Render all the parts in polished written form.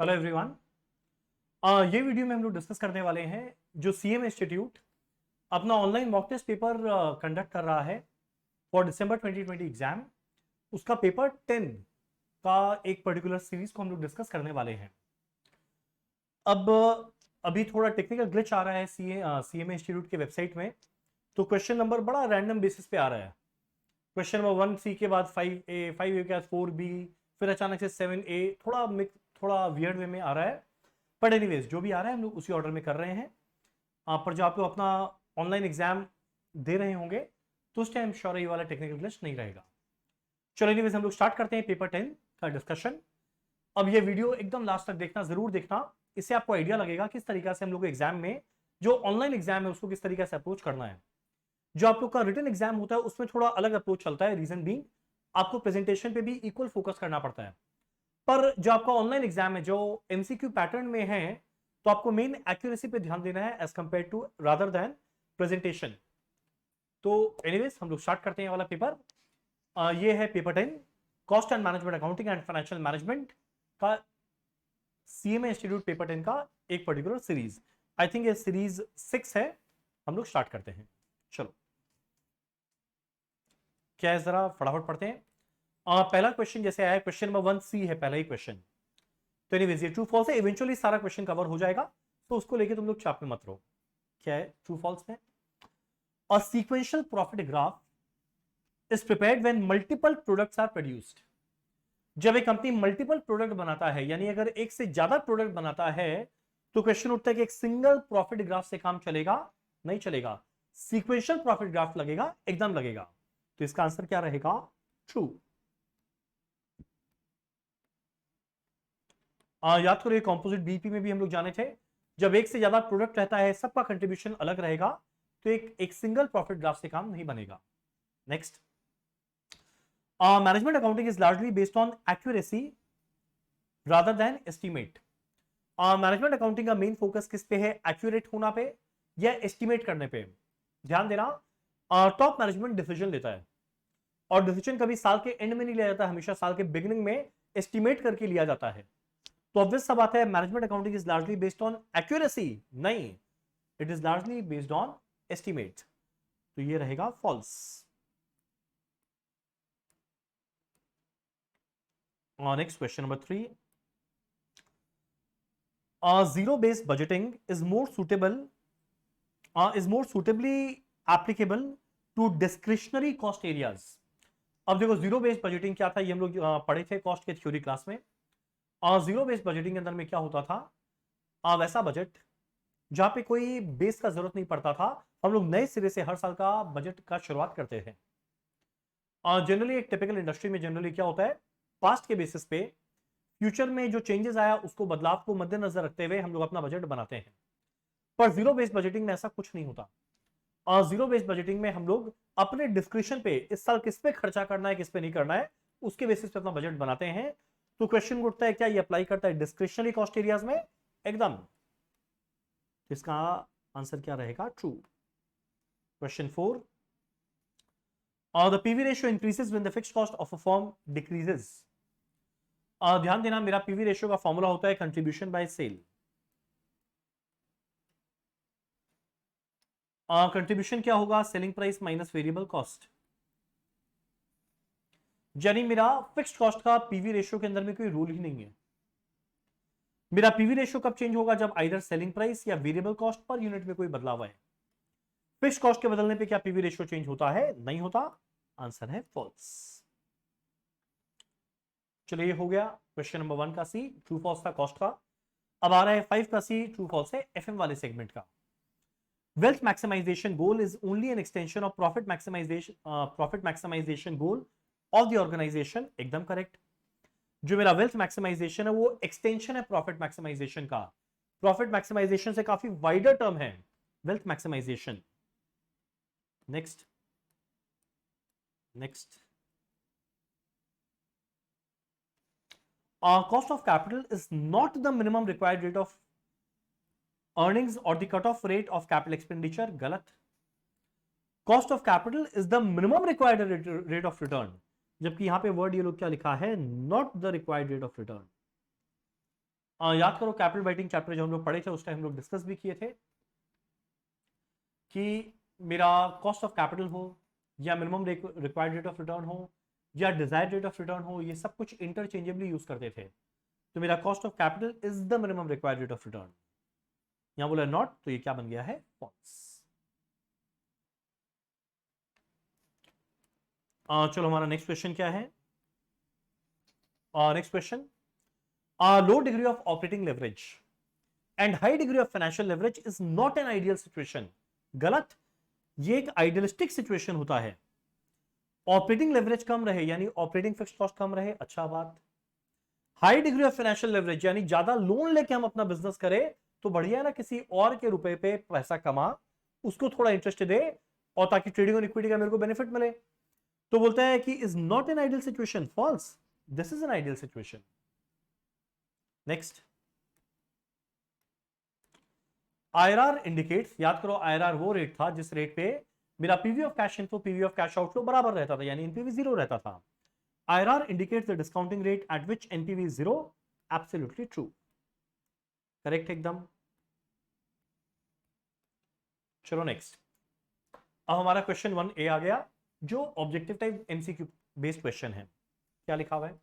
Hello everyone. ये video में हम लोग डिस्कस करने वाले हैं जो सीएम इंस्टीट्यूट अपना online mock test paper conduct कर रहा है फॉर दिसंबर 2020 एग्जाम। उसका पेपर 10 का एक पर्टिकुलर सीरीज को हम लोग डिस्कस करने वाले हैं। अब अभी थोड़ा टेक्निकल ग्लिच आ रहा है सीएम इंस्टीट्यूट के वेबसाइट में, तो क्वेश्चन नंबर बड़ा रैंडम बेसिस पे आ रहा है। क्वेश्चन नंबर 1C के बाद 5A, 5A के बाद 4B, फिर अचानक से 7A, थोड़ा वियर्ड वे में आ रहा है। बट एनीवेज जो भी आ रहा है हम लोग उसी ऑर्डर में कर रहे हैं। पर जब आप लोग अपना ऑनलाइन एग्जाम दे रहे होंगे तो उस टाइम श्योर ये वाला टेक्निकल ग्लिच नहीं रहेगा। चलो एनीवेज हम लोग स्टार्ट करते हैं पेपर 10 का डिस्कशन। अब ये वीडियो एकदम लास्ट तक देखना, जरूर देखना। इससे आपको आइडिया लगेगा किस तरीके से हम लोग एग्जाम में, जो ऑनलाइन एग्जाम है उसको किस तरीके से अप्रोच करना है। जो आप लोग का रिटन एग्जाम होता है उसमें थोड़ा अलग अप्रोच चलता है। रीजन बीइंग आपको प्रेजेंटेशन पे भी इक्वल फोकस करना पड़ता है। पर जो आपका ऑनलाइन एग्जाम है जो एमसीक्यू पैटर्न में है, तो आपको मेन एक्यूरेसी पे ध्यान देना है as compare to rather than presentation. तो एनीवेज हम लोग स्टार्ट करते हैं वाला पेपर। ये है paper 10, cost and management accounting and financial management का सीएमए इंस्टीट्यूट पेपर 10 का एक पर्टिकुलर सीरीज। आई थिंक ये सीरीज 6 है। हम लोग स्टार्ट करते हैं। चलो क्या है, जरा फटाफट पढ़ते हैं। पहला क्वेश्चन जैसे आया, क्वेश्चन नंबर 1C है पहला ही क्वेश्चन। तो एनीवेज ये ट्रू फॉल्स है, इवेंचुअली सारा क्वेश्चन कवर हो जाएगा, तो उसको लेके तुम लोग चाप में मत रहो। क्या है ट्रू फॉल्स में? A sequential profit graph is prepared when multiple products are produced. जब एक कंपनी मल्टीपल प्रोडक्ट बनाता है, यानी अगर एक से ज्यादा प्रोडक्ट बनाता है, तो क्वेश्चन उठता है कि एक सिंगल प्रॉफिट ग्राफ से काम चलेगा? नहीं चलेगा, सीक्वेंशियल प्रॉफिट ग्राफ लगेगा, एकदम लगेगा। तो इसका आंसर क्या रहेगा? ट्रू। याद करो, कॉम्पोजिट बीपी में भी हम लोग जाने थे, जब एक से ज्यादा प्रोडक्ट रहता है, सबका कंट्रीब्यूशन अलग रहेगा, तो एक सिंगल प्रॉफिट ग्राफ से काम नहीं बनेगा। Next, management accounting is largely based on accuracy rather than estimate. Management accounting का मेन फोकस किस पे है? एक्यूरेट होना पे या एस्टिमेट करने पे? ध्यान देना, टॉप मैनेजमेंट डिसीजन लेता है, और डिसीजन कभी साल के एंड में नहीं लिया जाता, हमेशा साल के बिगिनिंग में एस्टिमेट करके लिया जाता है। तो ऑब्वियस सा बात है, management accounting is largely based on accuracy? नहीं, it is largely based on estimate. तो ये रहेगा false. Next question number 3, zero based budgeting is more suitably applicable to discretionary cost areas। अब देखो, जीरो बेस्ड बजटिंग क्या था, ये हम लोग पढ़े थे कॉस्ट के थ्योरी क्लास में। जीरो बेस्ड बजटिंग के अंदर में क्या होता था, वैसा बजट जहां पे कोई बेस का जरूरत नहीं पड़ता था, हम लोग नए सिरे से हर साल का बजट का शुरुआत करते थे। जनरली एक टिपिकल इंडस्ट्री में जनरली क्या होता है, पास्ट के बेसिस पे फ्यूचर में जो चेंजेस आया उसको, बदलाव को मद्देनजर रखते हुए हम लोग अपना बजट बनाते हैं। पर जीरो बेस्ड बजटिंग में ऐसा कुछ नहीं होता। और जीरो बेस्ड बजटिंग में हम लोग अपने डिस्क्रिप्शन पे इस साल किस पे खर्चा करना है, किस पे नहीं करना है, उसके बेसिस पे अपना बजट बनाते हैं। तो क्वेश्चन उठता है, क्या ये अप्लाई करता है डिस्क्रिप्शनरी कॉस्ट एरियाज में? एकदम। इसका आंसर क्या रहेगा? True. Question 4, the PV ratio increases when the fixed cost of a firm decreases. ध्यान देना, मेरा पीवी रेशियो का फॉर्मूला होता है कंट्रीब्यूशन बाय सेल। कंट्रीब्यूशन क्या होगा? Selling price minus variable cost. यानी मेरा फिक्स्ड कॉस्ट का पीवी रेशियो के अंदर में कोई रूल ही नहीं है। मेरा पीवी रेशियो कब चेंज होगा? जब आइदर सेलिंग प्राइस या वेरिएबल कॉस्ट पर यूनिट में कोई बदलाव आए। फिक्स्ड कॉस्ट के बदलने पे क्या पीवी रेशियो चेंज होता है? नहीं होता। आंसर है फॉल्स। चलिए, ये हो गया क्वेश्चन नंबर 1 का सी, ट्रू फॉल्स था कॉस्ट का। अब आ रहा है 5 का सी, ट्रू फॉल्स है एफएम वाले सेगमेंट का। Wealth maximisation goal is only an extension of profit maximisation goal of the organisation. एकदम करेक्ट। जो मेरा वेल्थ मैक्सिमाइजेशन है वो एक्सटेंशन है प्रॉफिट मैक्सिमाइजेशन का। प्रॉफिट मैक्सिमाइजेशन से काफी वाइडर टर्म है wealth maximisation. Next, cost of capital is not the minimum required rate of earnings or the cutoff rate of capital expenditure। गलत। cost of capital is the minimum required rate of return, जबकि यहां पे word ये लोग क्या लिखा है? not the required rate of return। याद करो कैपिटल राइटिंग चैप्टर जो हम लोग पढ़े थे उस टाइम हम लोग डिस्कस भी किए थे कि मेरा कॉस्ट ऑफ कैपिटल हो या minimum required rate of return हो या डिजायर्ड रेट ऑफ रिटर्न हो, ये सब कुछ इंटरचेंजेबली यूज करते थे। तो मेरा cost of capital is the minimum required rate of return, यहां बोला नॉट, तो ये क्या बन गया है, फॉल्स। चलो हमारा नेक्स्ट क्वेश्चन क्या है। Next question, low degree of operating leverage and high degree of financial leverage is not an ideal situation। गलत, ये एक आइडियलिस्टिक सिचुएशन होता है। ऑपरेटिंग लेवरेज कम रहे यानी ऑपरेटिंग फिक्स कॉस्ट कम रहे, अच्छा बात। High degree of financial leverage यानी ज्यादा लोन लेके हम अपना बिजनेस करें तो बढ़िया है ना, किसी और के रुपए पे पैसा कमा, उसको थोड़ा इंटरेस्ट दे और ताकि ट्रेडिंग और इक्विटी का मेरे को बेनिफिट मिले। तो बोलता है कि is not an ideal situation, false, this is an ideal situation. Next, IRR indicates, याद करो आईआरआर वो रेट था जिस रेट पे मेरा PV of cash inflow PV of cash outflow बराबर रहता था, यानी एनपीवी जीरो रहता था। IRR indicates the discounting rate at which NPV zero, absolutely true, correct एकदम। चलो नेक्स्ट, अब हमारा क्वेश्चन 1A आ गया जो objective type MCQ based question है। क्या लिखा हुआ है,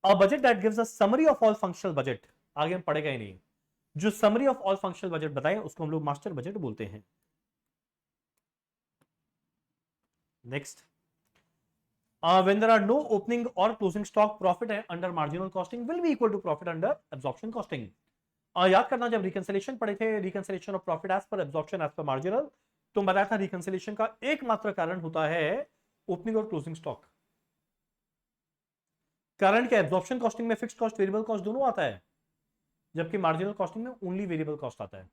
a budget that gives a summary of all functional budget, आगे हम पढ़ेगा ही नहीं, जो summary of all functional budget बताए उसको हम लोग मास्टर बजट बोलते हैं। Next, when there are no opening or closing stock, profit under marginal costing will be equal to profit under absorption costing। याद करना जब रिकंसिलिएशन पढ़े थे, reconciliation of profit as per absorption as per marginal, तो बताया था reconciliation का एकमात्र कारण होता है ओपनिंग और क्लोजिंग स्टॉक। कारण क्या, एब्जॉर्प्शन कॉस्टिंग में फिक्स्ड कॉस्ट वेरिएबल कॉस्ट दोनों आता है, जबकि मार्जिनल कॉस्टिंग में ओनली वेरिएबल कॉस्ट आता है।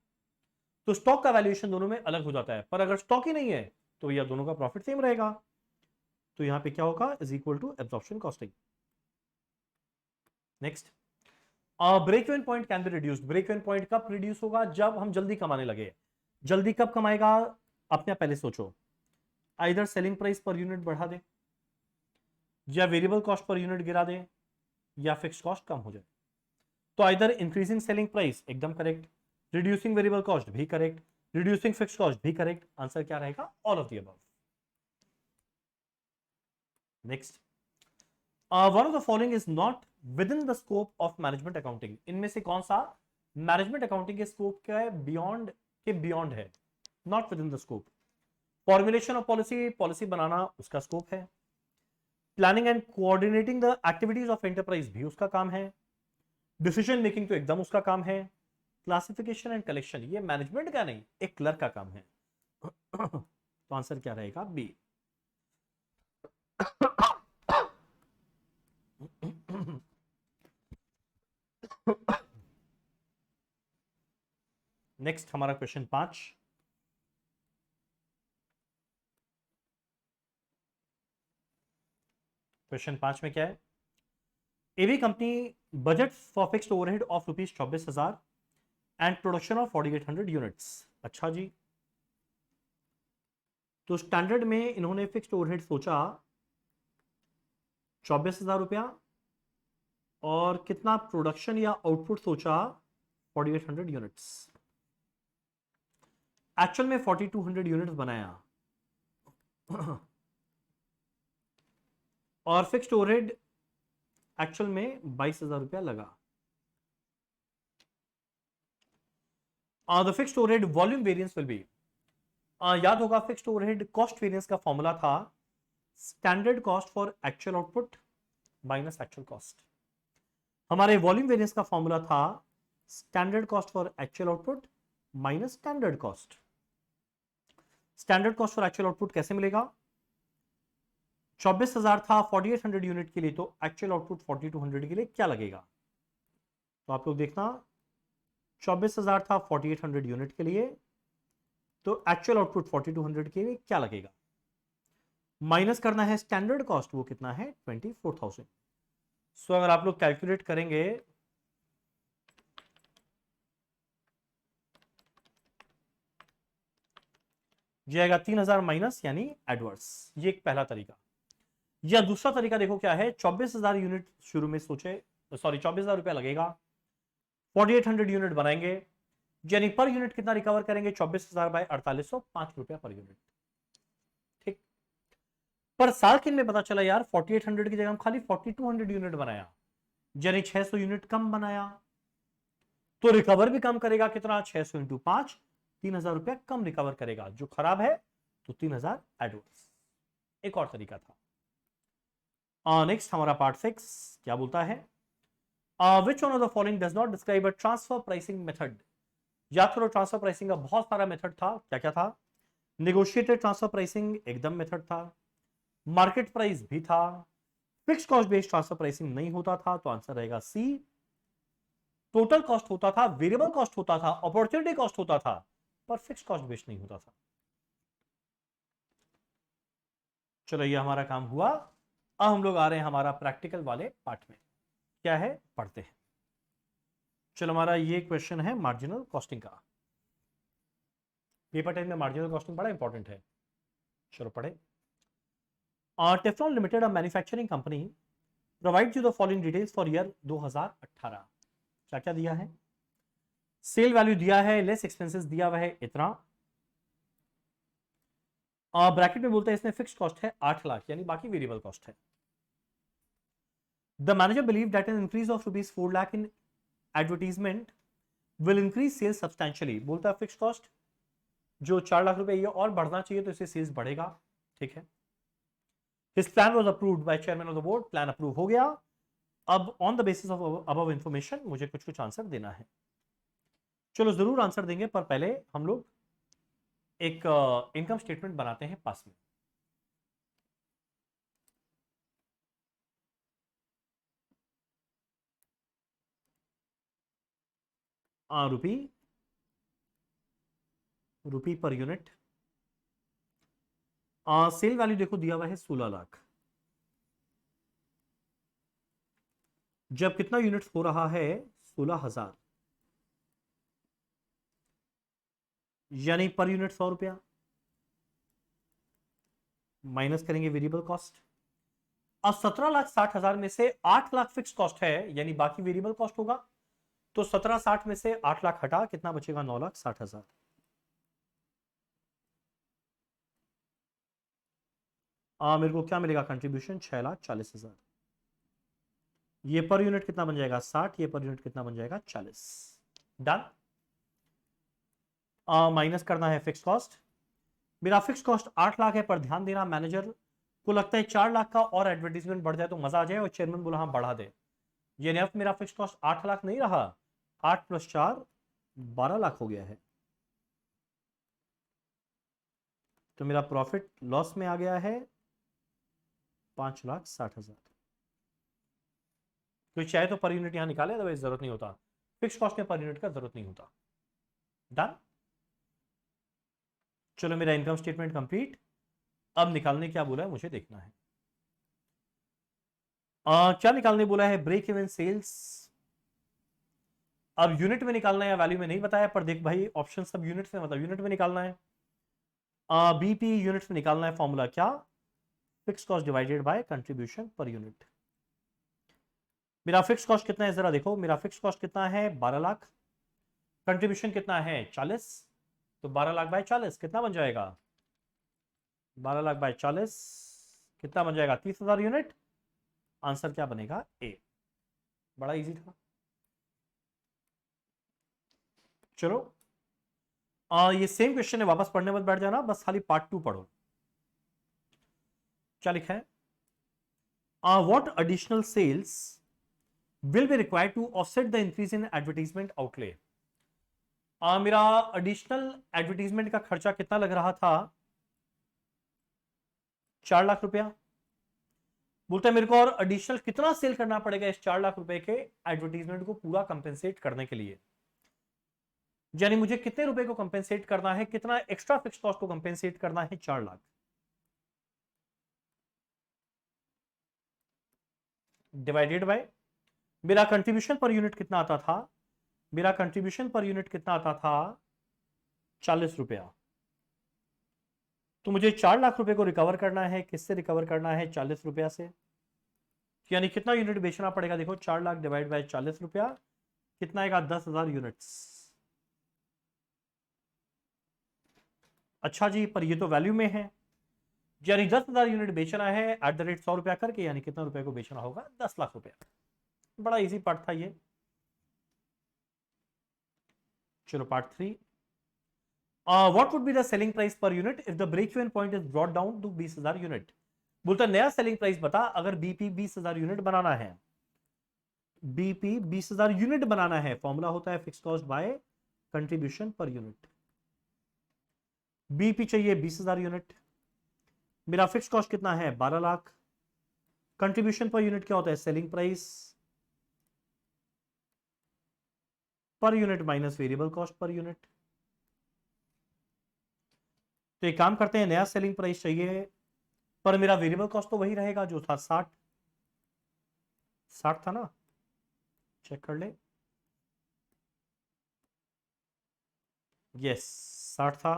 तो स्टॉक का वैल्यूएशन दोनों में अलग हो जाता है, पर अगर स्टॉक ही नहीं है तो यह दोनों का प्रॉफिट सेम रहेगा। तो यहां पे क्या होगा, is equal to absorption costing. Next, break even point can be reduced, break even point कब रिड्यूस होगा, जब हम जल्दी कमाने लगे। जल्दी कब कमाएगा, अपने पहले सोचो, either selling price per unit बढ़ा दे या वेरिएबल कॉस्ट पर यूनिट गिरा दे या फिक्स कॉस्ट कम हो जाए। तो आइदर इंक्रीजिंग सेलिंग प्राइस एकदम करेक्ट, रिड्यूसिंग वेरिएबल कॉस्ट भी करेक्ट, रिड्यूसिंग फिक्स कॉस्ट भी करेक्ट, आंसर क्या रहेगा, all of the above. Next, one of the following is not within the scope of management accounting, इनमें से कौन सा management accounting के स्कोप का है, बियॉन्ड के बियॉन्ड है, not within the scope. Formulation of policy, policy बनाना उसका स्कोप है। Planning and coordinating the activities of enterprise भी उसका काम है। डिसीजन मेकिंग तो एकदम उसका काम है। क्लासिफिकेशन एंड कलेक्शन ये मैनेजमेंट का नहीं, एक क्लर्क का काम है। तो आंसर क्या रहेगा, बी। नेक्स्ट, हमारा क्वेश्चन 5, क्वेश्चन 5 में क्या है, AV company budget for fixed overhead of ₹24,000 and production of 4800 units. अच्छा जी, तो स्टैंडर्ड में इन्होंने फिक्स्ड ओवरहेड सोचा 24,000 रुपया और कितना प्रोडक्शन या आउटपुट सोचा 4800 यूनिट्स। एक्चुअल में 4200 यूनिट्स बनाया और फिक्स्ड ओवरहेड एक्चुअल में 22,000 रुपया लगा। The fixed overhead volume variance will be, याद होगा फिक्स्ड ओवरहेड कॉस्ट वेरिएंस का फॉर्मूला था standard cost for actual output minus actual cost. हमारे वॉल्यूम वेरिएंस का फॉर्मूला था standard cost for actual output minus standard cost. Standard cost for actual output कैसे मिलेगा, 24,000 था 4800 यूनिट के लिए, तो एक्चुअल आउटपुट 4200 के लिए क्या लगेगा। तो आप लोग देखना, 24,000 था 4800 यूनिट के लिए, तो एक्चुअल आउटपुट 4200 के लिए क्या लगेगा, माइनस करना है स्टैंडर्ड कॉस्ट, वो कितना है 24,000। सो अगर आप लोग कैलकुलेट करेंगे जाएगा 3,000 माइनस यानी एडवर्स, ये एक पहला तरीका। या दूसरा तरीका देखो क्या है, 24,000 यूनिट शुरू में सोचे, सॉरी 24,000 रुपया लगेगा, 4800 यूनिट बनाएंगे, यानी पर यूनिट कितना रिकवर करेंगे? 24,000 बाय 4800, 5 रुपया पर यूनिट। ठीक, पर साल के में पता चला यार 4800 की जगह हम खाली 4200 यूनिट बनाया, यानी 600 यूनिट कम बनाया, तो रिकवर भी कम करेगा। कितना? 600 इंटू 5, 3000 रुपया कम रिकवर करेगा। जो खराब है तो 3000 एडवर्स। एक और तरीका था। नेक्स्ट हमारा पार्ट 6 क्या बोलता है? Which one of the following does not describe a transfer pricing method? याद करो, ट्रांसफर प्राइसिंग का बहुत सारा मेथड था। क्या क्या था? नेगोशिएटेड ट्रांसफर प्राइसिंग एकदम मेथड था, मार्केट प्राइस भी था, fix cost based transfer pricing नहीं होता था, तो आंसर रहेगा सी। टोटल कॉस्ट होता था, वेरिएबल कॉस्ट होता था, अपॉर्चुनिटी कॉस्ट होता था, पर फिक्स कॉस्ट बेस्ड नहीं होता था। चलो ये हमारा काम हुआ। अब हम लोग आ रहे हैं हमारा प्रैक्टिकल वाले पार्ट में। क्या है? पढ़ते हैं। चलो हमारा ये क्वेश्चन है मार्जिनल कॉस्टिंग का। पेपर 10 में मार्जिनल कॉस्टिंग बड़ा इंपॉर्टेंट है। चलो पढ़े। Teflon limited, a manufacturing company, provides you the following details for year 2018। क्या क्या दिया है? सेल वैल्यू दिया है, लेस एक्सपेंसेस दिया हुआ है इतना, ब्रैकेट में बोलते हैं इसमें फिक्स कॉस्ट है 8 लाख, यानी बाकी वेरिएबल कॉस्ट है। The manager believe that an increase of ₹4 lakh in advertisement will increase sales substantially. बोलता है फिक्स कॉस्ट जो 4 लाख रुपए ये और बढ़ना चाहिए, तो इससे सेल्स बढ़ेगा। ठीक है। His plan was approved by chairman of the board. Plan approve हो गया। अब on the basis of above information मुझे कुछ कुछ आंसर देना है। चलो जरूर आंसर देंगे, पर पहले हम लोग एक इनकम स्टेटमेंट बनाते हैं पास में। रुपी पर यूनिट। सेल वैल्यू देखो दिया हुआ है 16 लाख। जब कितना यूनिट्स हो रहा है? 16,000, यानी पर यूनिट 100 रुपया। माइनस करेंगे वेरिएबल कॉस्ट। अब 17,60,000 में से 8 लाख फिक्स कॉस्ट है, यानी बाकी वेरिएबल कॉस्ट होगा। तो 17,60 में से 8 लाख हटा, कितना बचेगा? 9,60,000। मेरे को क्या मिलेगा? कंट्रीब्यूशन 6,40,000। ये पर यूनिट कितना बन जाएगा? 60। ये पर यूनिट कितना बन जाएगा? 40। डन। माइनस करना है फिक्स कॉस्ट। मेरा फिक्स कॉस्ट 8 लाख है, पर ध्यान देना मैनेजर को लगता है 4 लाख का और एडवर्टीजमेंट बढ़ जाए तो मजा आ जाए, और चेयरमैन बोला हाँ बढ़ा दे। ये अब मेरा फिक्स कॉस्ट 8 लाख नहीं रहा, 8 + 4 12 लाख हो गया है। तो मेरा प्रॉफिट लॉस में आ गया है 5,60,000। कोई चाहे तो पर यूनिट यहां निकाले, अदरवाइज जरूरत नहीं होता। फिक्स कॉस्ट में पर यूनिट का जरूरत नहीं होता। डन। चलो मेरा इनकम स्टेटमेंट कंप्लीट। अब निकालने क्या बोला है मुझे देखना है। क्या निकालने बोला है? Break even sales. अब यूनिट में निकालना है या वैल्यू में नहीं बताया, पर देख भाई ऑप्शन सब यूनिट्स में, मतलब यूनिट में निकालना है। बीपी यूनिट्स में निकालना है। फॉर्मूला क्या? Fix cost divided by contribution per unit. मेरा फिक्स कॉस्ट कितना है जरा देखो। मेरा फिक्स कॉस्ट कितना है? 12 लाख। कंट्रीब्यूशन कितना है? 40। तो 12 लाख बाय 40 कितना बन जाएगा? 12 लाख बाय 40 कितना बन जाएगा? 30,000 यूनिट। आंसर क्या बनेगा? ए। बड़ा इजी था। चलो ये सेम क्वेश्चन है, वापस पढ़ने मत बैठ जाना, बस खाली पार्ट 2 पढ़ो। क्या लिखा है? What additional sales will be required to offset the increase in advertisement outlay। मेरा एडिशनल एडवर्टीजमेंट का खर्चा कितना लग रहा था? 4 लाख रुपया। बोलता है मेरे को और एडिशनल कितना सेल करना पड़ेगा इस 4 लाख रुपए के एडवर्टीजमेंट को पूरा कंपेंसेट करने के लिए, यानी मुझे कितने रुपए को कंपेंसेट करना है, कितना एक्स्ट्रा फिक्स कॉस्ट को कंपेंसेट करना है? 4 लाख डिवाइडेड बाय मेरा कंट्रीब्यूशन पर यूनिट कितना आता था? मेरा कंट्रीब्यूशन पर यूनिट कितना आता था? 40 रुपया। तो मुझे 4 लाख रुपए को रिकवर करना है। किससे रिकवर करना है? 40 रुपया से। यानी कितना यूनिट बेचना पड़ेगा? देखो 4 लाख डिवाइड बाय 40 रुपया, कितना आएगा? 10,000 यूनिट्स। अच्छा जी, पर ये तो वैल्यू में है, यानी 10,000 यूनिट बेचना है एट द रेट 100 रुपया करके, यानी कितना रुपए को बेचना होगा? 10 लाख रुपया। बड़ा इजी पार्ट था ये। चलो part 3। What would be the selling price per unit if the break even point is brought down to 20,000 unit. बोलता नया सेलिंग प्राइस बता अगर बीपी 20,000 यूनिट बनाना है। बीपी 20,000 यूनिट बनाना है, फॉर्मूला होता है fix cost by contribution per unit. BP चाहिए 20,000 unit, मेरा फिक्स कॉस्ट कितना है? 12 लाख। कंट्रीब्यूशन पर यूनिट क्या होता है? Selling price per unit minus variable cost per unit. तो एक काम करते हैं, नया सेलिंग प्राइस चाहिए, पर मेरा वेरिएबल कॉस्ट तो वही रहेगा जो था 60। 60 था ना? चेक कर ले। यस 60 था।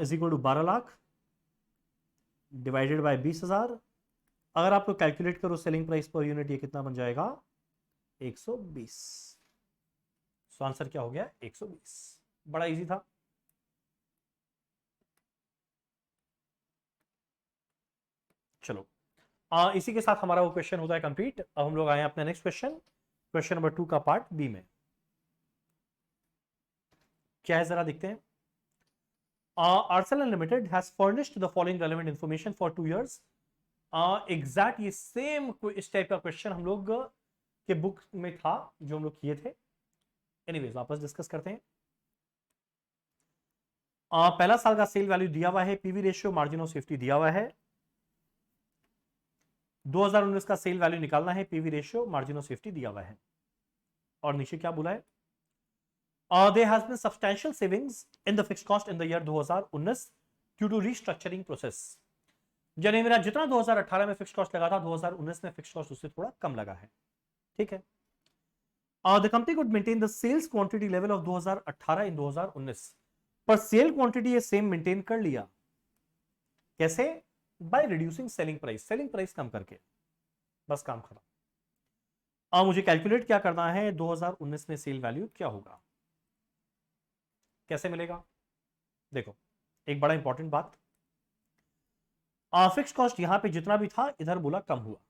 Is equal to 12 lakh divided by 20,000। अगर आप कैलकुलेट करो सेलिंग प्राइस पर यूनिट, ये कितना बन जाएगा? 120। सो आंसर क्या हो गया? 120। बड़ा इजी था। चलो इसी के साथ हमारा वो क्वेश्चन होता है कंप्लीट। अब हम लोग आए अपने नेक्स्ट क्वेश्चन, क्वेश्चन नंबर 2 का पार्ट बी में। क्या है जरा देखते हैं। Arsenal limited has furnished the following relevant information for 2 years। Exact ये सेम इस टाइप का क्वेश्चन हम लोग के बुक में था जो हम लोग किए थे। एनीवेज वापस डिस्कस करते हैं। पहला साल का सेल वैल्यू दिया हुआ है, PV ratio, margin of safety दिया हुआ है। 2019 का सेल वैल्यू निकालना है, PV ratio, margin of safety दिया हुआ है। और नीचे क्या बोला है? There has been substantial savings in the fixed cost in the year 2019 due to restructuring process। यानी मेरा जितना 2018 में फिक्स कॉस्ट लगा था, 2019 में फिक्स कॉस्ट उससे थोड़ा कम लगा है। ठीक है। The company could maintain the sales quantity level of 2018 in 2019, पर सेल क्वांटिटी ये सेम मेंटेन कर लिया। कैसे? By reducing selling price, selling price कम करके, बस काम खत्म। अब मुझे कैलकुलेट क्या करना है, 2019 में सेल वैल्यू क्या होगा, कैसे मिलेगा? देखो एक बड़ा इंपॉर्टेंट बात, फिक्स कॉस्ट यहां पे जितना भी था इधर बोला कम हुआ।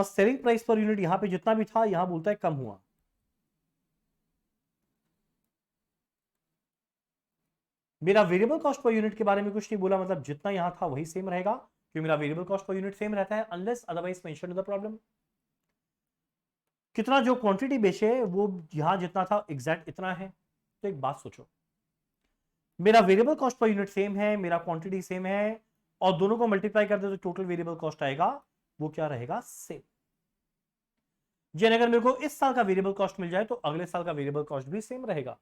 सेलिंग प्राइस पर यूनिट यहां पे जितना भी था यहां बोलता है कम हुआ। मेरा वेरिएबल कॉस्ट पर यूनिट के बारे में कुछ नहीं बोला, मतलब जितना यहां था वही सेम रहेगा, क्योंकि मेरा variable cost per unit same रहता है unless otherwise mention in the problem. कितना जो क्वांटिटी बेचे वो यहां जितना था एग्जैक्ट इतना है। तो एक बात सोचो, मेरा variable cost per unit same है, मेरा क्वांटिटी सेम है, और दोनों को मल्टीप्लाई कर दे तो टोटल वेरिएबल कॉस्ट आएगा, वो क्या रहेगा? सेम। जी अगर मेरे को इस साल का वेरिएबल कॉस्ट मिल जाए तो अगले साल का वेरिएबल कॉस्ट भी सेम रहेगा।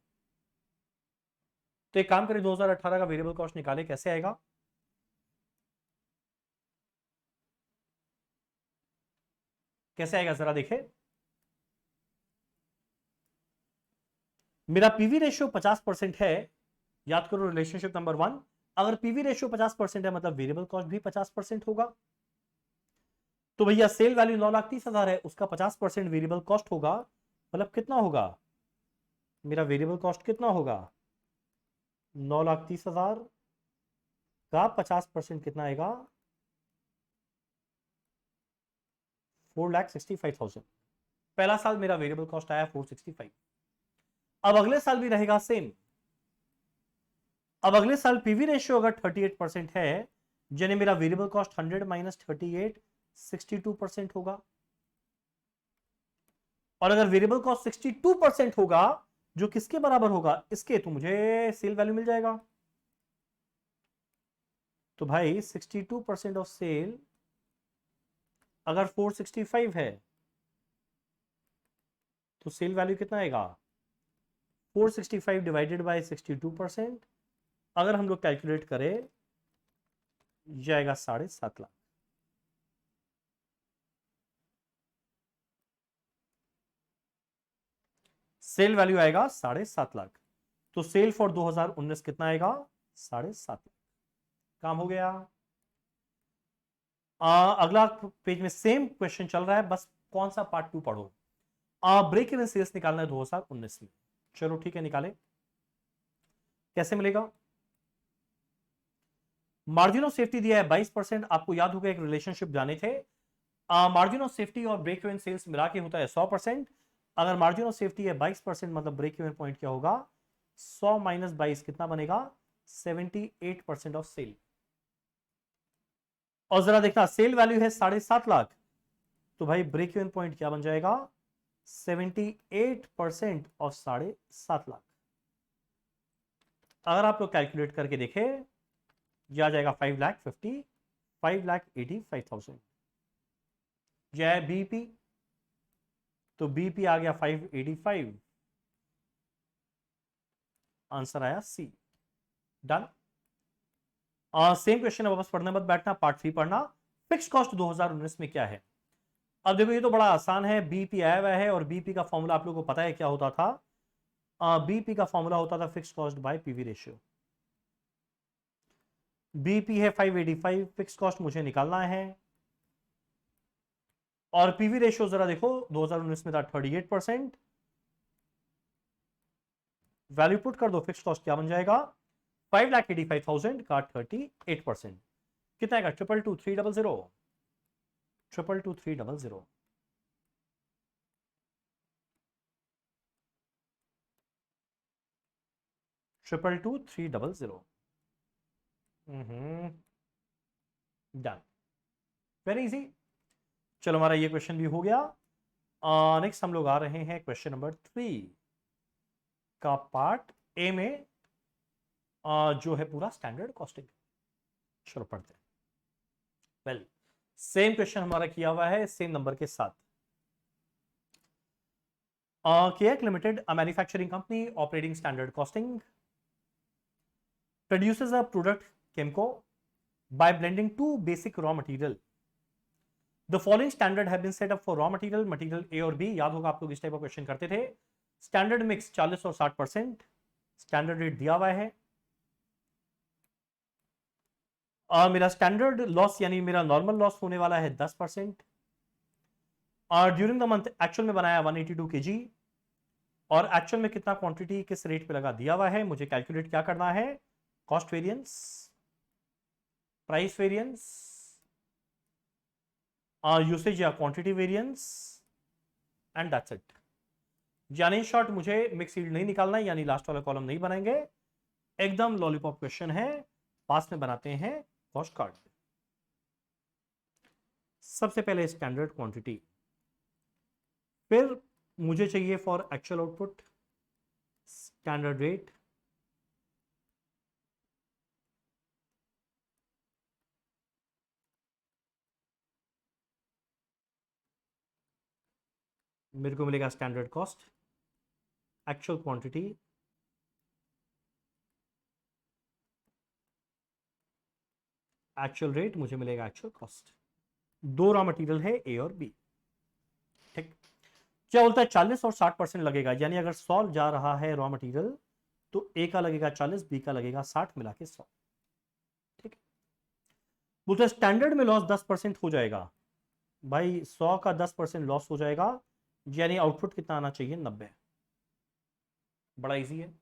तो एक काम करें, 2018 का वेरिएबल कॉस्ट निकाले, कैसे आएगा? कैसे आएगा जरा देखे। मेरा पीवी रेशियो 50% है, याद करो रिलेशनशिप नंबर 1। अगर पीवी रेशियो 50% है मतलब वेरिएबल कॉस्ट भी 50% होगा। तो भैया सेल वैल्यू 9,30,000 है, उसका 50% वेरिएबल कॉस्ट होगा, मतलब कितना होगा? मेरा वेरिएबल कॉस्ट कितना होगा? 9,30,000 का 50% कितना आएगा? 4,65,000। पहला साल मेरा वेरिएबल कॉस्ट आया 465। अब अगले साल भी रहेगा सेम। अब अगले साल पीवी रेशियो अगर 38% है, यानी मेरा वेरिएबल कॉस्ट 100 माइनस 38 62% होगा। और अगर वेरिएबल कॉस्ट 62% होगा, जो किसके बराबर होगा? इसके, तो मुझे सेल वैल्यू मिल जाएगा। तो भाई 62% ऑफ सेल अगर 465 है तो सेल वैल्यू कितना आएगा? 465 डिवाइडेड बाय 62%। अगर हम लोग कैलकुलेट करें जाएगा 7.5 लाख। सेल वैल्यू आएगा 7.5 लाख। तो सेल फॉर 2019 कितना आएगा? 7.5 लाख। काम हो गया। अगला पेज में सेम क्वेश्चन चल रहा है, बस कौन सा पार्ट 2 पढ़ो। ब्रेक इवन सेल्स निकालना है 2019 में। चलो ठीक है, निकाले। कैसे मिलेगा? मार्जिन ऑफ सेफ्टी दिया है 22%। आपको याद होगा एक रिलेशनशिप जाने थे, मार्जिन ऑफ सेफ्टी और ब्रेक इवन सेल्स मिला के होता है 100%। अगर मार्जिन ऑफ सेफ्टी है 22%, मतलब ब्रेक इवन पॉइंट क्या होगा? 100 माइनस 22 कितना बनेगा? 78% ऑफ सेल। और जरा देखना, सेल वैल्यू है 7.5 लाख, तो भाई ब्रेक इवन पॉइंट क्या बन जाएगा? 78% ऑफ 7.5 लाख। अगर आप लोग कैलकुलेट करके देखें, यह आ जाएगा 5,85,000। यह है बीपी, तो बीपी आ गया 585, आंसर आया सी। डन। सेम क्वेश्चन है, वापस पढ़ने मत बैठना, पार्ट 3 पढ़ना। फिक्स कॉस्ट 2019 में क्या है? अब देखो ये तो बड़ा आसान है, बीपी आया हुआ है और बीपी का फॉर्मूला आप लोगों को पता है क्या होता था? बीपी का फॉर्मूला होता था fix cost by PV ratio. BP है 585, फिक्स कॉस्ट मुझे निकालना है, और पीवी रेशियो जरा देखो 2019 में था 38%। वैल्यू पुट कर दो, फिक्स कॉस्ट क्या बन जाएगा? 5,85,000 का 38%, कितना आएगा? 222,300, 222,300। Triple two three double zero. Done, very easy. चलो हमारा ये क्वेश्चन भी हो गया। नेक्स्ट हम लोग आ रहे हैं क्वेश्चन नंबर 3 का पार्ट ए में, जो है पूरा स्टैंडर्ड कॉस्टिंग। चलो पढ़ते हैं। वेल, सेम क्वेश्चन हमारा किया हुआ है सेम नंबर के साथ। KEC Limited, a manufacturing company operating standard costing, produces a product Chemco by blending two basic raw material. The following standard have been set up for raw material A और B। याद होगा आप लोग इस type का question करते थे। Standard mix 40 और 60%, स्टैंडर्ड रेट दिया हुआ है। मेरा स्टैंडर्ड लॉस यानी मेरा नॉर्मल लॉस होने वाला है 10%। और ड्यूरिंग द मंथ एक्चुअल में बनाया 182 kg, और एक्चुअल में कितना क्वांटिटी किस रेट पे लगा दिया हुआ है। मुझे कैलकुलेट क्या करना है? Cost variance, price variance, usage या quantity variance, and that's it. यानी शॉर्ट मुझे मिक्स यील्ड नहीं निकालना है, यानी लास्ट वाला कॉलम नहीं बनाएंगे, एकदम लॉलीपॉप क्वेश्चन है। पास में बनाते हैं कॉस्ट कार्ड। सबसे पहले स्टैंडर्ड क्वांटिटी, फिर मुझे चाहिए for actual output standard rate, मेरे को मिलेगा standard cost, actual quantity, actual rate, मुझे मिलेगा एक्चुअल कॉस्ट। दो रॉ मटेरियल है ए और बी। ठीक, क्या बोलता है? 40 और 60% लगेगा, यानी अगर 100 जा रहा है रॉ मटेरियल तो ए का लगेगा 40, बी का लगेगा 60, मिला के 100। ठीक है, बोलते स्टैंडर्ड में लॉस 10% हो जाएगा। भाई 100 का 10% लॉस हो जाएगा, यानी आउटपुट कितना आना चाहिए? 90। बड़ा इजी है,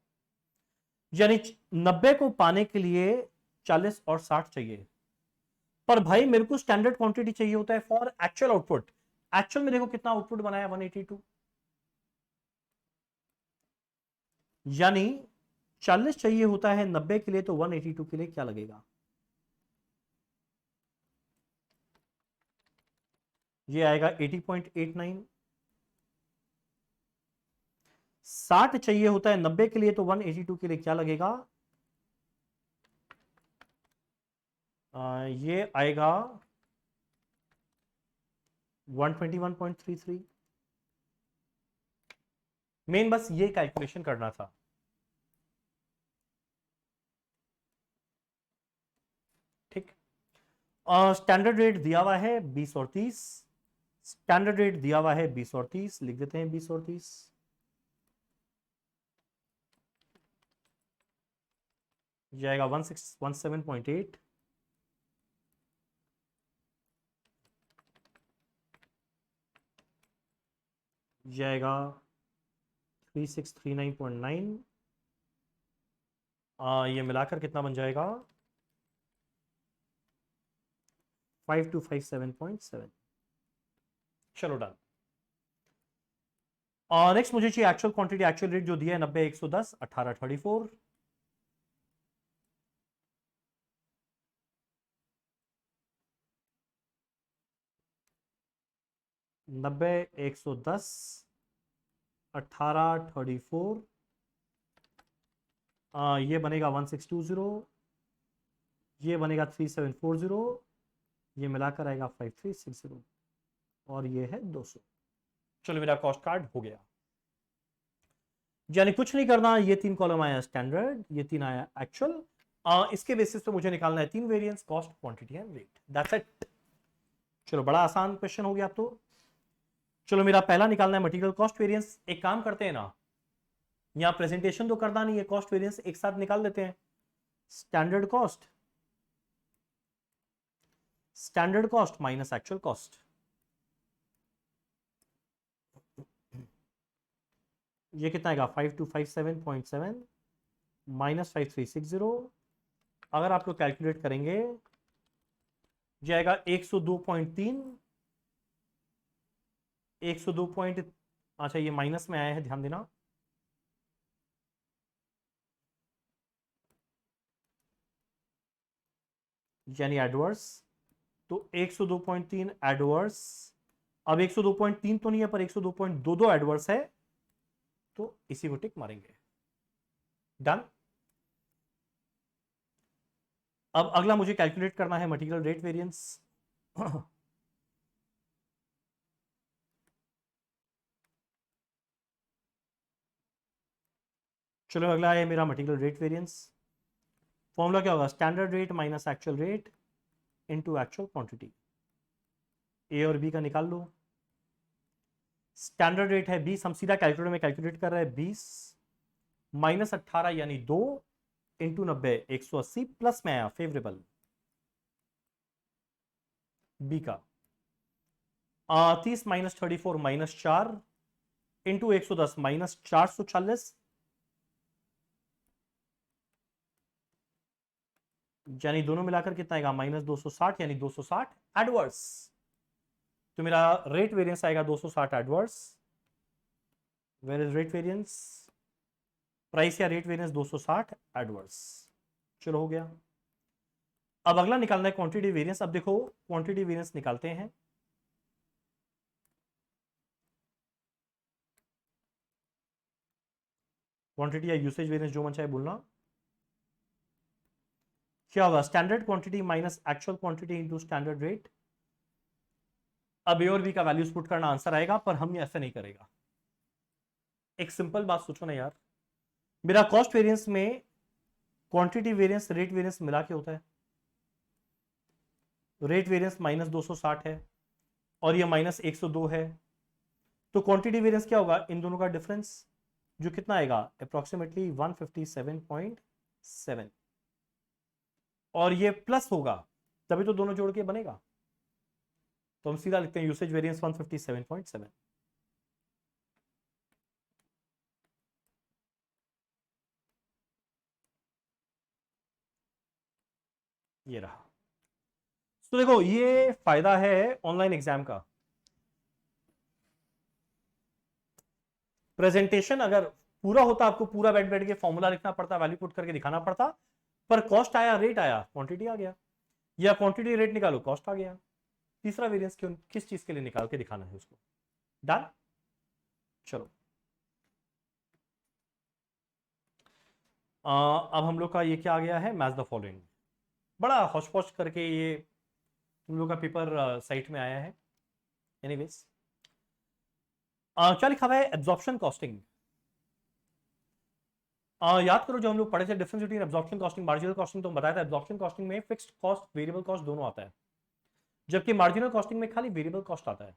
यानी 90 को पाने के लिए 40 और 60 चाहिए। पर भाई मेरे को स्टैंडर्ड क्वांटिटी चाहिए होता है फॉर एक्चुअल आउटपुट। एक्चुअल में देखो कितना आउटपुट बनाया, 182, यानी 40 चाहिए होता है 90 के लिए, तो 182 के लिए क्या लगेगा? ये आएगा 80.89। 60 चाहिए होता है 90 के लिए, तो 182 के लिए क्या लगेगा? ये आएगा 121.33। मेन बस ये कैलकुलेशन करना था। ठीक, स्टैंडर्ड रेट दिया हुआ है 20 और 30, स्टैंडर्ड रेट दिया हुआ है 20 और 30, लिख देते हैं 20 और 30। जाएगा 1617.8, जाएगा 3639.9, ये मिलाकर कितना बन जाएगा 5257.7। चलो डन। नेक्स्ट मुझे चाहिए एक्चुअल क्वांटिटी, एक्चुअल रेट जो दिया है 90, 110, 18, 34। 90, 110, 18, 34, ये बनेगा 1620, ये बनेगा 3740, ये मिलाकर आएगा 5360, और ये है 200। चलो मेरा कॉस्ट कार्ड हो गया। यानी कुछ नहीं करना, ये 3 कॉलम आया स्टैंडर्ड, ये 3 आया एक्चुअल, इसके बेसिस पे मुझे निकालना है 3 variance, cost, quantity and rate, that's it. चलो बड़ा आसान क्वेश्चन हो गया अब तो। चलो मेरा पहला निकालना है मटेरियल कॉस्ट वेरिएंस। एक काम करते हैं ना, यहां प्रेजेंटेशन तो करना नहीं है, कॉस्ट वेरिएंस एक साथ निकाल देते हैं। Standard cost minus actual cost, ये कितना आएगा 5257.7 माइनस 5360। अगर आप लोग कैलकुलेट करेंगे जाएगा 102.3, 102 पॉइंट, अच्छा ये माइनस में आया है, ध्यान देना। यानी एडवर्स, तो 102.3 एडवर्स। अब 102.3 तो नहीं है, पर 102.22 एडवर्स है, तो इसी को टिक मारेंगे। डन। अब अगला मुझे कैलकुलेट करना है मटेरियल रेट वेरिएंस। चलो अगला है मेरा मटेरियल रेट वेरिएंस। फॉर्मूला क्या होगा, standard rate minus actual rate into actual quantity. A और बी का निकाल लो। स्टैंडर्ड रेट है 20, हम सीधा कैलकुलेटर में कैलकुलेट कर रहे हैं। 20 माइनस 18 यानी 2 इंटू 90, 180, प्लस में आया फेवरेबल बी का 30 माइनस 34 माइनस 4 इंटू 110 माइनस 440, यानी दोनों मिलाकर कितना आएगा माइनस 260, यानी 260 एडवर्स। तो मेरा रेट वेरिएंस आएगा 260 adverse. Where is rate variance, price या रेट वेरिएंस 260 एडवर्स। चलो हो गया। अब अगला निकालना है क्वांटिटी वेरिएंस। अब देखो क्वांटिटी वेरिएंस निकालते हैं। क्वांटिटी या यूसेज वेरिएंस जो मन चाहे बोलना। क्या होगा, standard quantity minus actual quantity into standard rate. अब ए और बी का वैल्यूज पुट करना, आंसर आएगा, पर हम ऐसा नहीं करेगा। एक सिंपल बात सोचो ना यार, मेरा कॉस्ट वेरिएंस में क्वांटिटी वेरिएंस रेट वेरिएंस मिला के होता है। रेट वेरिएंस माइनस 260 है और ये माइनस 102 है, तो क्वांटिटी वेरिएंस क्या होगा, इन दोनों का डिफरेंस, जो कितना आएगा अप्रोक्सीमेटली 157.7, और ये प्लस होगा, तभी तो दोनों जोड़ के बनेगा। तो हम सीधा लिखते हैं यूसेज वेरिएंस 157.7। ये रहा। तो देखो ये फायदा है ऑनलाइन एग्जाम का। प्रेजेंटेशन अगर पूरा होता, आपको पूरा बैठ बैठ के फॉर्मूला लिखना पड़ता, वैल्यू पुट करके दिखाना पड़ता, पर कॉस्ट आया, रेट आया, क्वांटिटी आ गया, या क्वांटिटी रेट निकालो कॉस्ट आ गया। तीसरा वेरिएंस क्यों, किस चीज के लिए निकाल के दिखाना है उसको। डन। चलो अब हम लोग का ये क्या आ गया है, मैच द फॉलोइंग। बड़ा हौश पौश करके ये तुम लोग का पेपर साइट में आया है। एनीवेज क्या लिखा हुआ है, एब्जॉर्प्शन कॉस्टिंग। याद करो जो हम लोग पढ़े थे difference between absorption costing marginal costing, तो बताया था एब्जॉर्प्शन कॉस्टिंग में फिक्स्ड कॉस्ट वेरिएबल कॉस्ट दोनों आता है, जबकि मार्जिनल कॉस्टिंग में खाली वेरिएबल कॉस्ट आता है।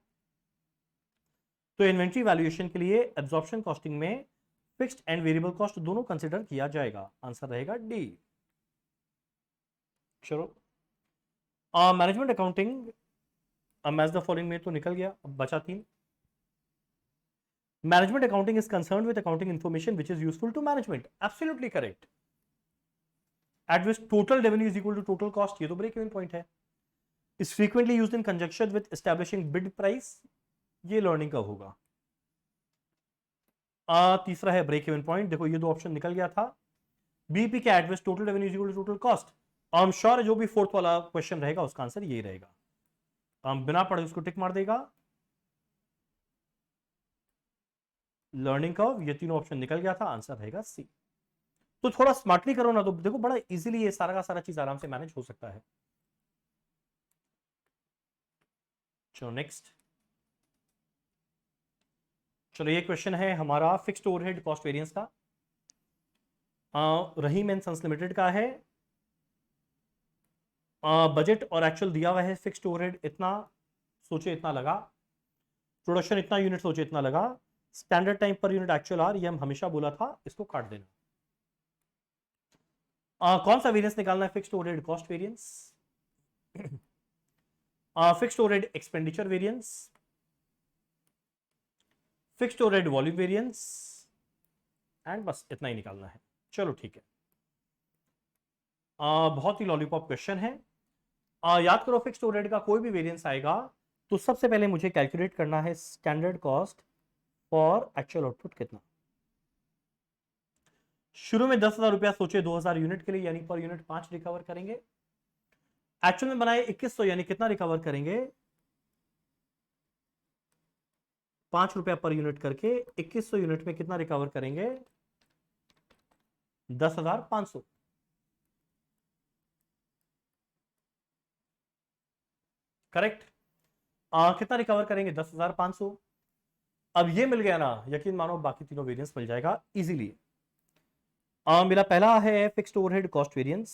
तो इन्वेंट्री वैल्यूएशन के लिए एब्जॉर्प्शन कॉस्टिंग में फिक्स्ड एंड वेरिएबल कॉस्ट दोनों कंसीडर किया जाएगा। आंसर रहेगा डी। चलो management accounting, match the following में तो निकल गया, अब बचा 3। Management accounting is concerned with accounting information which is useful to management, absolutely correct. At which total revenue is equal to total cost, ये तो ब्रेक इवन पॉइंट है। Is frequently used in conjunction with establishing bid price, ये learning का होगा। तीसरा है break even point, देखो ये दो ऑप्शन निकल गया था। बीपी के at which total revenue is equal to total cost, I am sure जो भी फोर्थ वाला क्वेश्चन रहेगा उसका आंसर यही रहेगा। बिना पढ़े उसको टिक मार देगा। लर्निंग कर्व, ये तीनों ऑप्शन निकल गया था, आंसर रहेगा सी। तो थोड़ा स्मार्टली करो ना तो देखो बड़ा इजीली ये सारा का सारा चीज आराम से मैनेज हो सकता है। चलो नेक्स्ट। चलो ये क्वेश्चन है हमारा फिक्स्ड ओवरहेड कॉस्ट वेरिएंस का। रहीम एंड सन्स लिमिटेड का है। बजट और एक्चुअल दिया हुआ है, फिक्स्ड ओवरहेड इतना सोचे इतना लगा, प्रोडक्शन इतना यूनिट सोचे इतना लगा, standard time per unit actual R, ये हम हमेशा बोला था, इसको काट देना। कौन सा वेरिएंस निकालना है fixed overhead cost variance? Fixed overhead expenditure variance, fixed overhead volume variance, and बस इतना ही निकालना है। चलो ठीक है। बहुत ही लॉलीपॉप क्वेश्चन है। याद करो फिक्स्ड ओवरहेड का कोई भी वेरिएंस आएगा तो सबसे पहले मुझे कैलकुलेट करना है standard cost for actual output कितना। शुरू में 10,000 रुपया सोचे 2,000 यूनिट के लिए, यानी पर यूनिट 5 रिकवर करेंगे। एक्चुअल में बनाए 2100, यानी कितना रिकवर करेंगे? 5 रुपया पर यूनिट करके 2100 यूनिट में कितना रिकवर करेंगे? 10,500। करेक्ट। कितना रिकवर करेंगे? 10,500। अब ये मिल गया ना, यकीन मानो बाकी तीनों वेरिएंस मिल जाएगा इजीली। मेरा पहला है fixed overhead cost variance.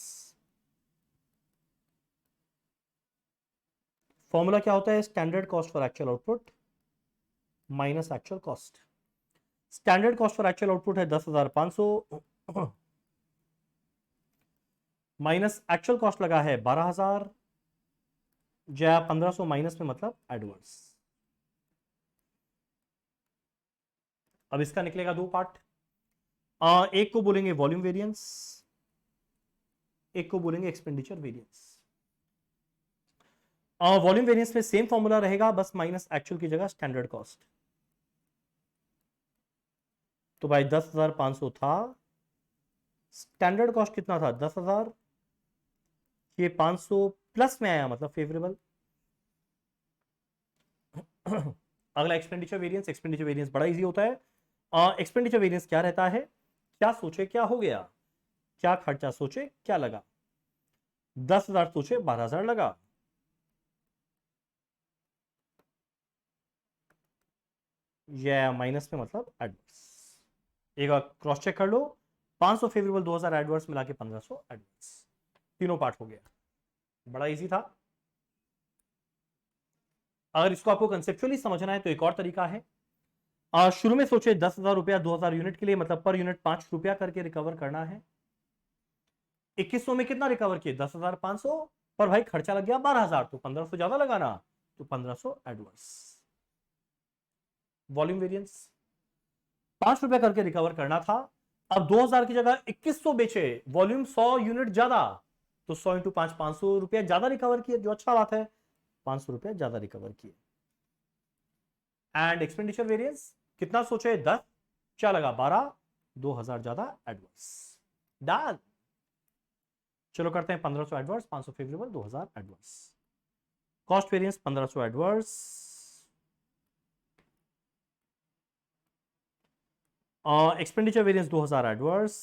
Formula क्या होता है? Standard cost for actual output minus actual cost. Standard cost for actual output है 10,500 माइनस एक्चुअल कॉस्ट लगा है 12,000, या 1500 माइनस में मतलब एडवर्स। अब इसका निकलेगा दो पार्ट। एक को बोलेंगे वॉल्यूम वेरिएंस, एक को बोलेंगे एक्सपेंडिचर वेरिएंस। वॉल्यूम वेरिएंस में सेम फॉर्मूला रहेगा, बस माइनस एक्चुअल की जगह स्टैंडर्ड कॉस्ट। तो भाई 10,500 था, स्टैंडर्ड कॉस्ट कितना था? 10,000, ये 500 प्लस में आया मतलब फेवरेबल। अगला एक्सपेंडिचर वेरिएंस। एक्सपेंडिचर वेरिएंस बड़ा इजी होता है। एक्सपेंडिचर वेरिएंस क्या रहता है? क्या सोचे क्या हो गया, क्या खर्चा सोचे क्या लगा। 10,000 सोचे 12,000 लगा, या माइनस में मतलब एडवर्स। एक बार क्रॉस चेक कर लो, 500 फेवरेबल, 2,000 एडवर्स, मिला के 1,500 एडवर्स। तीनों पार्ट हो गया, बड़ा इजी था। अगर इसको आपको कंसेप्चुअली समझना है तो एक और तरीका है। शुरू में सोचे 10,000 रुपया 2,000 यूनिट के लिए, मतलब पर यूनिट 5 रुपया करके रिकवर करना है। 2100 में कितना रिकवर किए? 10,500, पर भाई खर्चा लग गया 12,000, तो 1,500 ज्यादा लगाना, तो 1,500 एडवर्स। वॉल्यूम वेरिएंस 5 रुपया करके रिकवर करना था, अब 2,000 की जगह 2100 बेचे, वॉल्यूम 100 यूनिट ज्यादा, तो 100 इंटू 5 500 रुपया ज्यादा रिकवर किए, जो अच्छा बात है, 500 रुपया ज्यादा रिकवर किए। एंड एक्सपेंडिचर वेरिएंस कितना सोचे? 10, क्या लगा? 12, 2,000 ज्यादा एडवर्स। डन। चलो करते हैं 1,500 adverse, 500 favourable, 2,000 adverse. Cost variance 1,500 adverse, expenditure variance 2,000 adverse,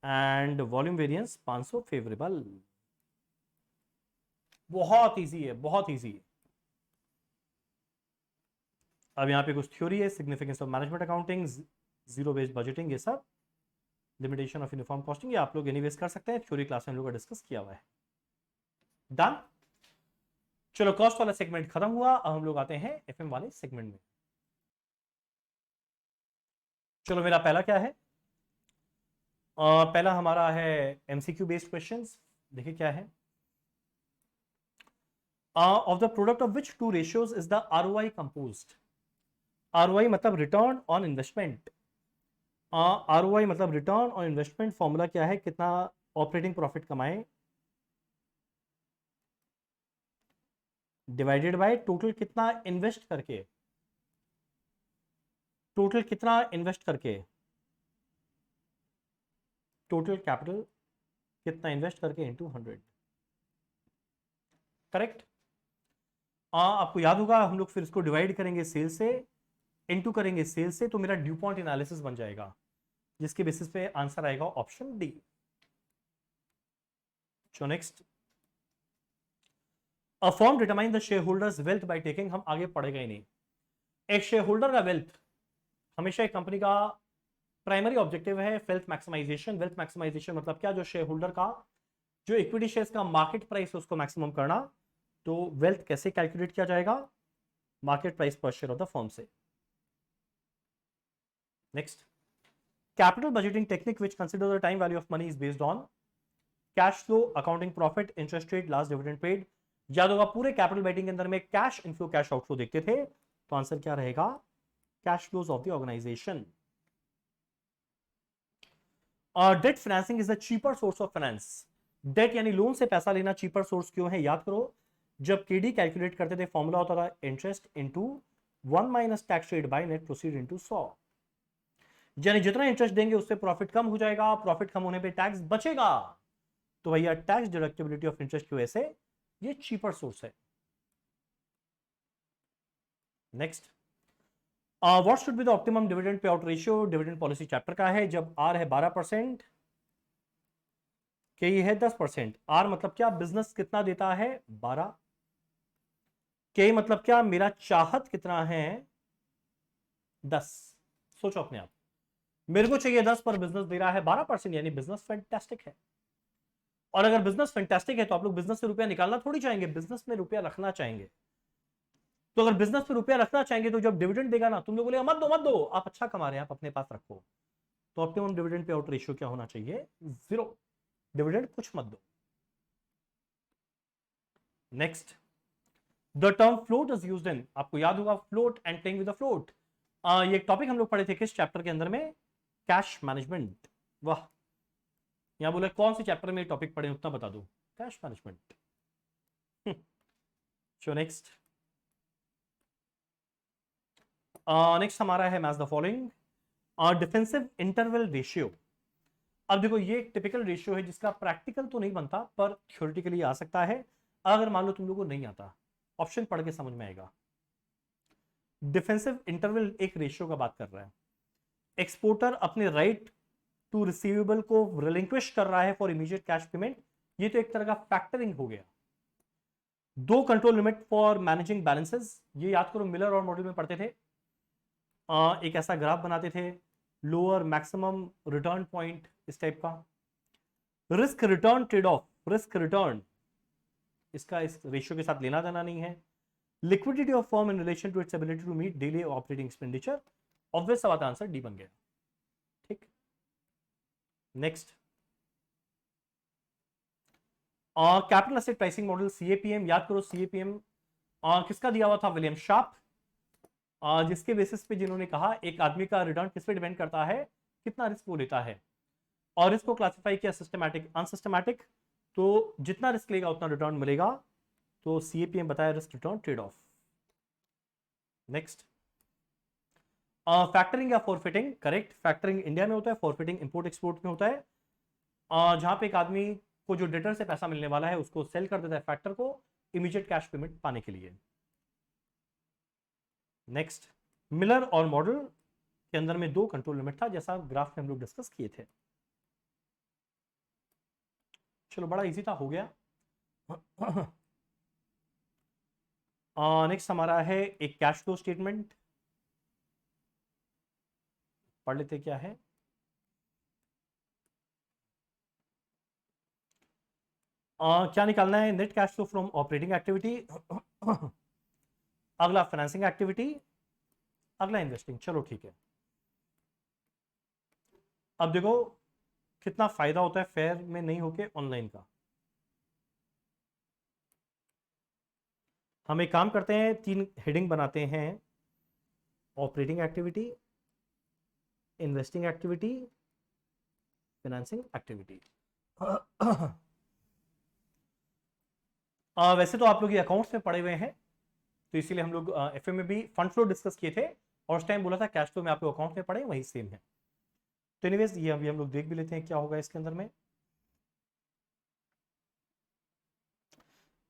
and volume variance 500 favourable. बहुत इजी है, बहुत इजी है। अब यहां पे कुछ थ्योरी है, significance of management accounting, zero based budgeting, ये सब लिमिटेशन ऑफ यूनिफॉर्म कॉस्टिंग, ये आप लोग एनीवेज कर सकते हैं, थ्योरी क्लास में हम लोग का डिस्कस किया हुआ है। डन। चलो कॉस्ट वाला सेगमेंट खत्म हुआ, अब हम लोग आते हैं एफएम वाले सेगमेंट में। चलो मेरा पहला क्या है? पहला हमारा है एमसीक्यू बेस्ड क्वेश्चंस। देखिए क्या है। Of the product of which two ratios is the ROI composed. ROI मतलब रिटर्न ऑन इन्वेस्टमेंट। आरओआई मतलब रिटर्न ऑन इन्वेस्टमेंट। फॉर्मूला क्या है, कितना ऑपरेटिंग प्रॉफिट कमाए डिवाइडेड बाय टोटल कितना इन्वेस्ट करके, टोटल कितना इन्वेस्ट करके, टोटल कैपिटल कितना इन्वेस्ट करके इनटू 100। करेक्ट। आपको याद होगा हम लोग फिर इसको डिवाइड करेंगे सेल से, इनटू करेंगे सेल से, तो मेरा ड्यू पॉइंट एनालिसिस बन जाएगा, जिसके बेसिस पे आंसर आएगा option D. So next, a firm determine the share holders wealth by taking. हम आगे पढ़ेगा ही नहीं। एक शेयर होल्डर का वेल्थ, हमेशा एक कंपनी का प्राइमरी ऑब्जेक्टिव है वेल्थ मैक्सिमाइजेशन। वेल्थ मैक्सिमाइजेशन मतलब क्या, जो शेयर होल्डर का जो इक्विटी शेयर्स का मार्केट प्राइस है उसको मैक्सिमम करना। तो वेल्थ कैसे कैलकुलेट किया जाएगा, मार्केट प्राइस पर शेयर ऑफ द फर्म से। Next, capital budgeting technique which consider the time value of money is based on cash flow, accounting profit, interest rate, last dividend paid. याद होगा पूरे capital betting के अंदर में cash inflow cash outflow देखते थे, तो आंसर क्या रहेगा, cash flows of the organisation. Debt financing is the cheaper source of finance. Debt यानी लोन से पैसा लेना चीपर सोर्स क्यों है, याद करो जब केडी कैलकुलेट करते थे फॉर्मूला होता था interest into 1 minus tax rate by net proceed into 100। यानी जितना इंटरेस्ट देंगे उससे प्रॉफिट कम हो जाएगा, प्रॉफिट कम होने पे टैक्स बचेगा, तो भैया टैक्स डिडक्टिबिलिटी ऑफ इंटरेस्ट की वजह से ये चीपर सोर्स है। Next, what should be the optimum dividend pay out ratio. Dividend policy chapter का है। जब आर है 12%, के है 10%। आर मतलब क्या, बिजनेस कितना देता है 12। के मतलब क्या, मेरा चाहत कितना है 10। सोचो अपने आप, मेरे को चाहिए 10 पर बिजनेस दे रहा है 12%, यानी बिजनेस फैंटास्टिक है। और अगर बिजनेस फैंटास्टिक है तो आप लोग बिजनेस से रुपया निकालना थोड़ी चाहेंगे, बिजनेस में रुपया रखना चाहेंगे। तो अगर बिजनेस में रुपया रखना चाहेंगे तो जब डिविडेंड देगा ना, तुम लोग बोलेगा मत दो मत दो, आप अच्छा कमा रहे हैं आप अपने पास रखो। तो optimum dividend pay out ratio क्या होना चाहिए, 0। डिविडेंड कुछ मत दो। Next, the term float is used in. आपको याद होगा float and playing with the float. ये टॉपिक हम लोग पढ़े थे किस चैप्टर के अंदर में, कैश मैनेजमेंट। वाह, यहां बोले कौन सी चैप्टर में टॉपिक पढ़े उतना बता दो, cash management. So next, next हमारा है match the following. Defensive interval ratio. अब देखो ये एक टिपिकल रेशियो है जिसका प्रैक्टिकल तो नहीं बनता पर थ्योरेटिकली आ सकता है। अगर मान लो तुम लोगों को नहीं आता, ऑप्शन पढ़ के समझ में आएगा। डिफेंसिव इंटरवल एक रेशियो का बात कर रहा है। एक्सपोर्टर अपने राइट टू रिसीवेबल को रिलिंक्विश कर रहा है फॉर इमीडिएट कैश पेमेंट, ये तो एक तरह का फैक्टरिंग हो गया। दो control limit for managing balances, ये याद करो मिलर और मॉडल में पढ़ते थे। एक ऐसा ग्राफ बनाते थे, लोअर मैक्सिमम रिटर्न पॉइंट इस टाइप का। Risk return trade off, risk return इसका इस रेशियो के साथ लेना देना नहीं है। Liquidity of firm in relation to its ability to meet daily operating expenditure. Obvious बात, आंसर डी बन गया। ठीक, next, capital asset pricing model CAPM. याद करो सीएपीएम किसका दिया हुआ था, विलियम शार्प। जिसके बेसिस पे जिन्होंने कहा एक आदमी का रिटर्न किस पे डिपेंड करता है, कितना रिस्क वो लेता है, और इसको क्लासिफाई किया सिस्टमैटिक अनसिस्टमैटिक। तो जितना रिस्क लेगा उतना रिटर्न मिलेगा, तो सीएपीएम बताया risk return trade of. Next, factoring या फॉरफिटिंग। करेक्ट, फैक्टरिंग इंडिया में होता है, फॉरफिटिंग इंपोर्ट एक्सपोर्ट में होता है। जहां पे एक आदमी को जो डेटर से पैसा मिलने वाला है उसको सेल कर देता है फैक्टर को इमीडिएट कैश पेमेंट पाने के लिए। नेक्स्ट, मिलर और मॉडल के अंदर में दो कंट्रोल लिमिट था, जैसा ग्राफ में हम लोग डिस्कस किए थे। चलो बड़ा इजी था, हो गया। नेक्स्ट हमारा है एक कैश फ्लो स्टेटमेंट, पढ़ लेते क्या है। क्या निकालना है, net cash flow from operating activity, अगला फाइनेंसिंग एक्टिविटी, अगला इन्वेस्टिंग। चलो ठीक है। अब देखो कितना फायदा होता है फेयर में नहीं होके ऑनलाइन का। हम एक काम करते हैं, 3 हेडिंग बनाते हैं, operating activity, investing activity, financing activity. वैसे तो आप लोग ये अकाउंट्स में पढ़े हुए हैं, तो इसीलिए हम लोग एफए में भी फंड फ्लो डिस्कस किए थे और उस टाइम बोला था कैश फ्लो में आप लोग अकाउंट में पढ़े, वही सेम है। तो एनीवेज ये अभी हम लोग देख भी लेते हैं क्या होगा इसके अंदर में।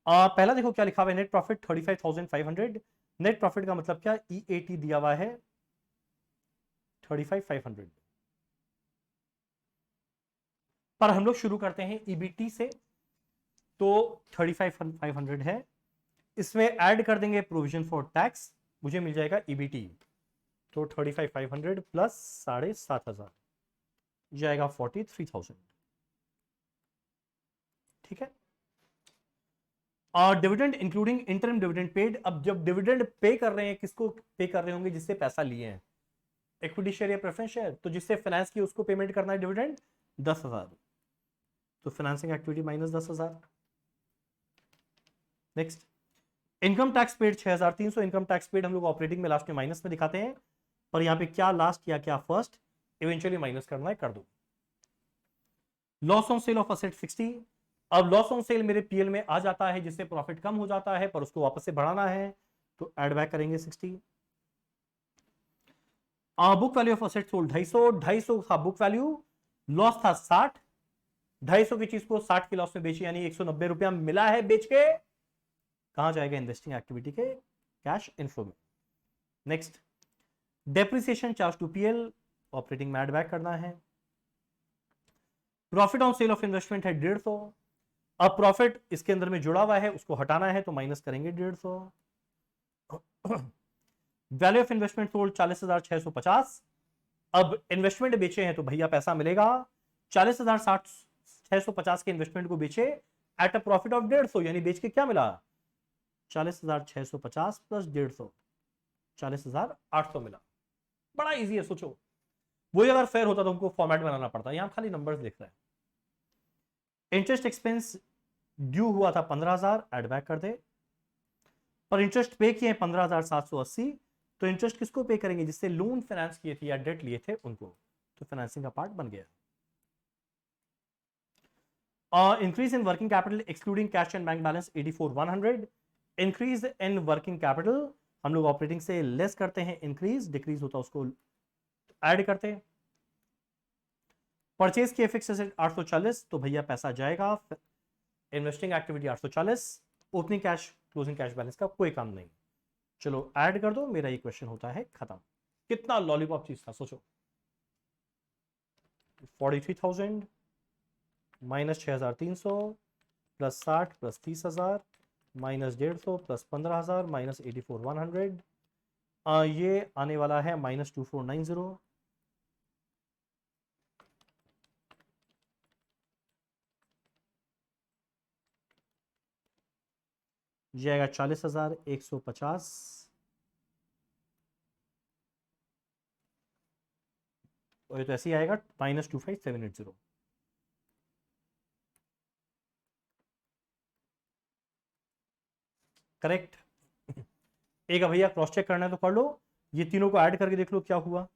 पहला देखो क्या लिखा हुआ है, नेट प्रॉफिट 35,500। नेट प्रॉफिट का मतलब क्या, EAT दिया हुआ है 35,500, पर हम लोग शुरू करते हैं EBT से, तो 35,500 है, इसमें ऐड कर देंगे प्रोविजन फॉर टैक्स, मुझे मिल जाएगा EBT। तो 35,500 प्लस 7,500 जाएगा 43,000। ठीक है। Dividend including interim dividend paid. अब जब डिविडेंड पे कर रहे हैं, किसको पे कर रहे होंगे, जिससे पैसा लिए हैं, इक्विटी शेयर या प्रेफरेंस शेयर, तो जिससे फाइनेंस की उसको पेमेंट करना है डिविडेंड 10,000, तो financing activity minus 10,000। Next, income tax paid 6,300। Income tax paid हम लोग ऑपरेटिंग में लास्ट में माइनस में दिखाते हैं, पर यहां पे क्या लास्ट या क्या फर्स्ट, इवेंचुअली माइनस करना है, कर दो। Loss on sale of asset 60। अब लॉस ऑन सेल मेरे पीएल में आ जाता है, जिससे प्रॉफिट कम हो जाता है, पर उसको वापस से बढ़ाना है, तो एड बैक करेंगे 60। Book value of asset sold 250 था बुक वैल्यू, लॉस था 60, 250 की चीज को 60 के लॉस में बेची, यानी 190 रुपया मिला है बेच के, कहां जाएगा, इन्वेस्टिंग एक्टिविटी के कैश इनफ्लो में। Next, depreciation charge to PL, operating में एड बैक करना है। Profit on sale of investment है 150, अब प्रॉफिट इसके अंदर में जुड़ा हुआ है, उसको हटाना है, तो माइनस करेंगे 150। Value of investment sold 40,650। अब इन्वेस्टमेंट बेचे हैं तो भैया पैसा मिलेगा, 40,650 के इन्वेस्टमेंट को बेचे एट अ प्रॉफिट ऑफ 150, यानी बेच के क्या मिला, 40,650 प्लस 150, 40,800 मिला। बड़ा इजी है, सोचो वही अगर फेयर होता तो हमको फॉर्मेट बनाना पड़ता, यहां खाली नंबर्स देख रहे हैं। इंटरेस्ट एक्सपेंस ड्यू हुआ था 15,000, एड बैक कर दे, पर इंटरेस्ट पे किए 15,780, तो इंटरेस्ट किसको पे करेंगे, जिससे लोन फाइनेंस किए थे या डेट लिए थे उनको, तो फाइनेंसिंग का पार्ट बन गया। Increase in working capital excluding cash and bank balance 84,100। Increase in working capital हम लोग ऑपरेटिंग से लेस करते हैं, इंक्रीज, डिक्रीज होता है उसको ऐड करते हैं। परचेज की फिक्स एसेट 840, तो भैया पैसा जाएगा, investing activity 840, opening cash closing cash balance का कोई काम नहीं, चलो ऐड कर दो, मेरा ये क्वेश्चन होता है खत्म। कितना लॉलीपॉप चीज था, सोचो, 43,000 minus 6,300 plus 60 plus 30,000 minus 150 plus 15,000 minus 84,100, ये आने वाला है माइनस 2490। जाएगा 40,150, और ये तो ऐसे ही आएगा माइनस 25,780। करेक्ट। एक भैया क्रॉस चेक करना है तो कर लो, ये तीनों को ऐड करके देख लो क्या हुआ।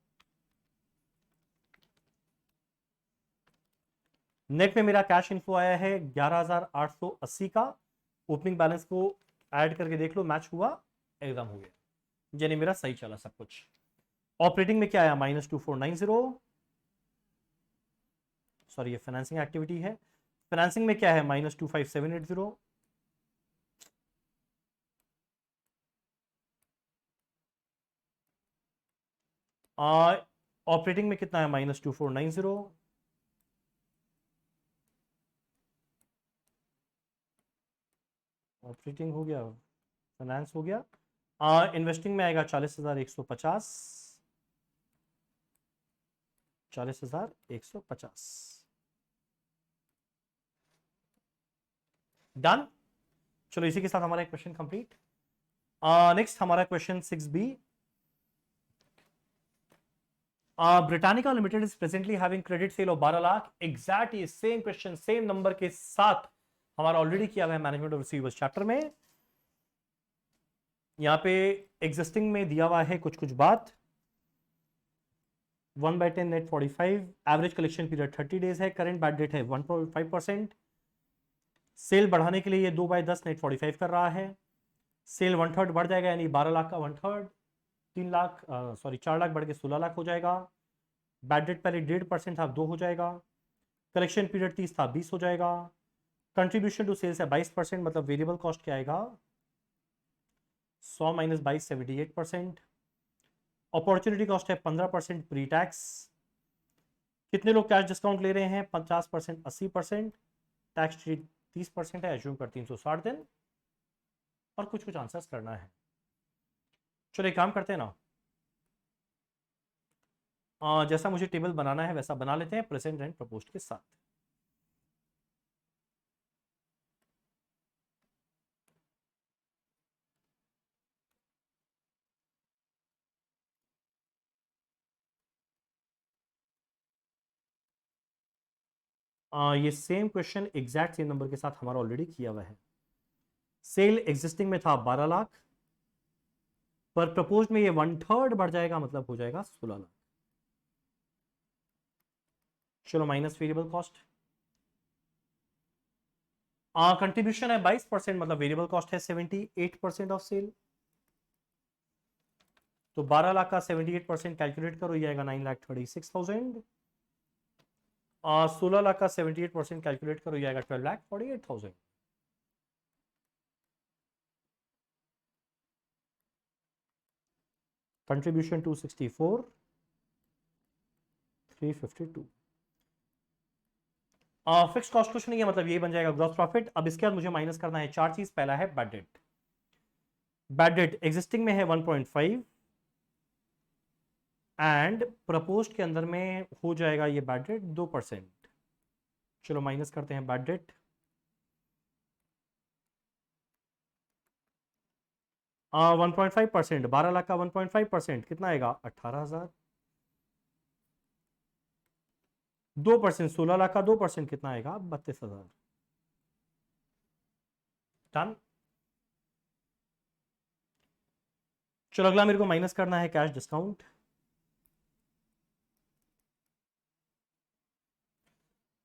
नेट में मेरा कैश इन्फो आया है 11,880 का, ओपनिंग बैलेंस को ऐड करके देख लो, मैच हुआ, एकदम हो गया, यानी मेरा सही चला सब कुछ। ऑपरेटिंग में क्या आया, माइनस 2490, सॉरी ये फाइनेंसिंग एक्टिविटी है, फाइनेंसिंग में क्या है, माइनस 25,780, ऑपरेटिंग में कितना है, माइनस 2490, ऑपरेटिंग हो गया, फाइनेंस हो गया, इन्वेस्टिंग में आएगा 40,150, 40,150, डन। चलो इसी के साथ हमारा क्वेश्चन कंप्लीट। नेक्स्ट हमारा question 6B, Britannica limited is presently having credit sale of 12 lakh. Exact ये सेम क्वेश्चन सेम नंबर के साथ हमारा ऑलरेडी किया हुआ है मैनेजमेंट ऑफ रिसीवर्स चैप्टर में। यहां पे एग्जिस्टिंग में दिया हुआ है कुछ कुछ बात। 1/10 net 45, average collection period 30 days है, करंट बैड डेट है 1.5%। सेल बढ़ाने के लिए ये 2/10 नेट 45 कर रहा है। सेल 1/3 बढ़ जाएगा, यानी 12 लाख का 1/3 3 लाख, सॉरी 4 लाख बढ़ के 16 लाख हो जाएगा। बैड डेट पहले 1.5% था, 2 हो जाएगा। कलेक्शन पीरियड 30 था, 20 हो जाएगा। कंट्रीब्यूशन टू सेल्स है 22%, मतलब वेरिएबल कॉस्ट क्या आएगा 100 - 22 78%। अपॉर्चुनिटी कॉस्ट है 15% प्री टैक्स। कितने लोग कैश डिस्काउंट ले रहे हैं 50%, 80%। टैक्स रेट 30% है, एज्यूम कर 360 दिन। और कुछ कुछ आंसर्स करना है। चलो एक काम करते हैं ना, जैसा मुझे टेबल बनाना है वैसा बना लेते हैं प्रेजेंट एंड प्रपोज्ड के साथ। ये same question exact same number के साथ हमारा ऑलरेडी किया हुआ है। सेल एग्जिस्टिंग में था 12 लाख, पर प्रपोज में ये 1/3 बढ़ जाएगा, मतलब हो जाएगा 16 लाख। चलो माइनस वेरिएबल कॉस्ट। कंट्रीब्यूशन है 22%, मतलब वेरिएबल कॉस्ट है 78% ऑफ सेल। तो 12 लाख का 78% कैलकुलेट करो, ये आएगा 9,36,000। 16 लाख का 78% कैलकुलेट करो, ये आएगा 12,48,000। कंट्रीब्यूशन 264, 352। फिक्स कॉस्ट कुछ नहीं है, मतलब ये बन जाएगा ग्रॉस प्रॉफिट। अब इसके बाद मुझे माइनस करना है 4 चीज। पहला है bad debt. Bad debt existing में है 1.5 एंड प्रपोज्ड के अंदर में हो जाएगा ये बैड डेट 2%। चलो माइनस करते हैं बैड डेट। 1.5%, 12 लाख का 1.5% कितना आएगा 18,000। 2%, 16 लाख का 2% कितना आएगा 32,000। डन। चलो अगला मेरे को माइनस करना है कैश डिस्काउंट।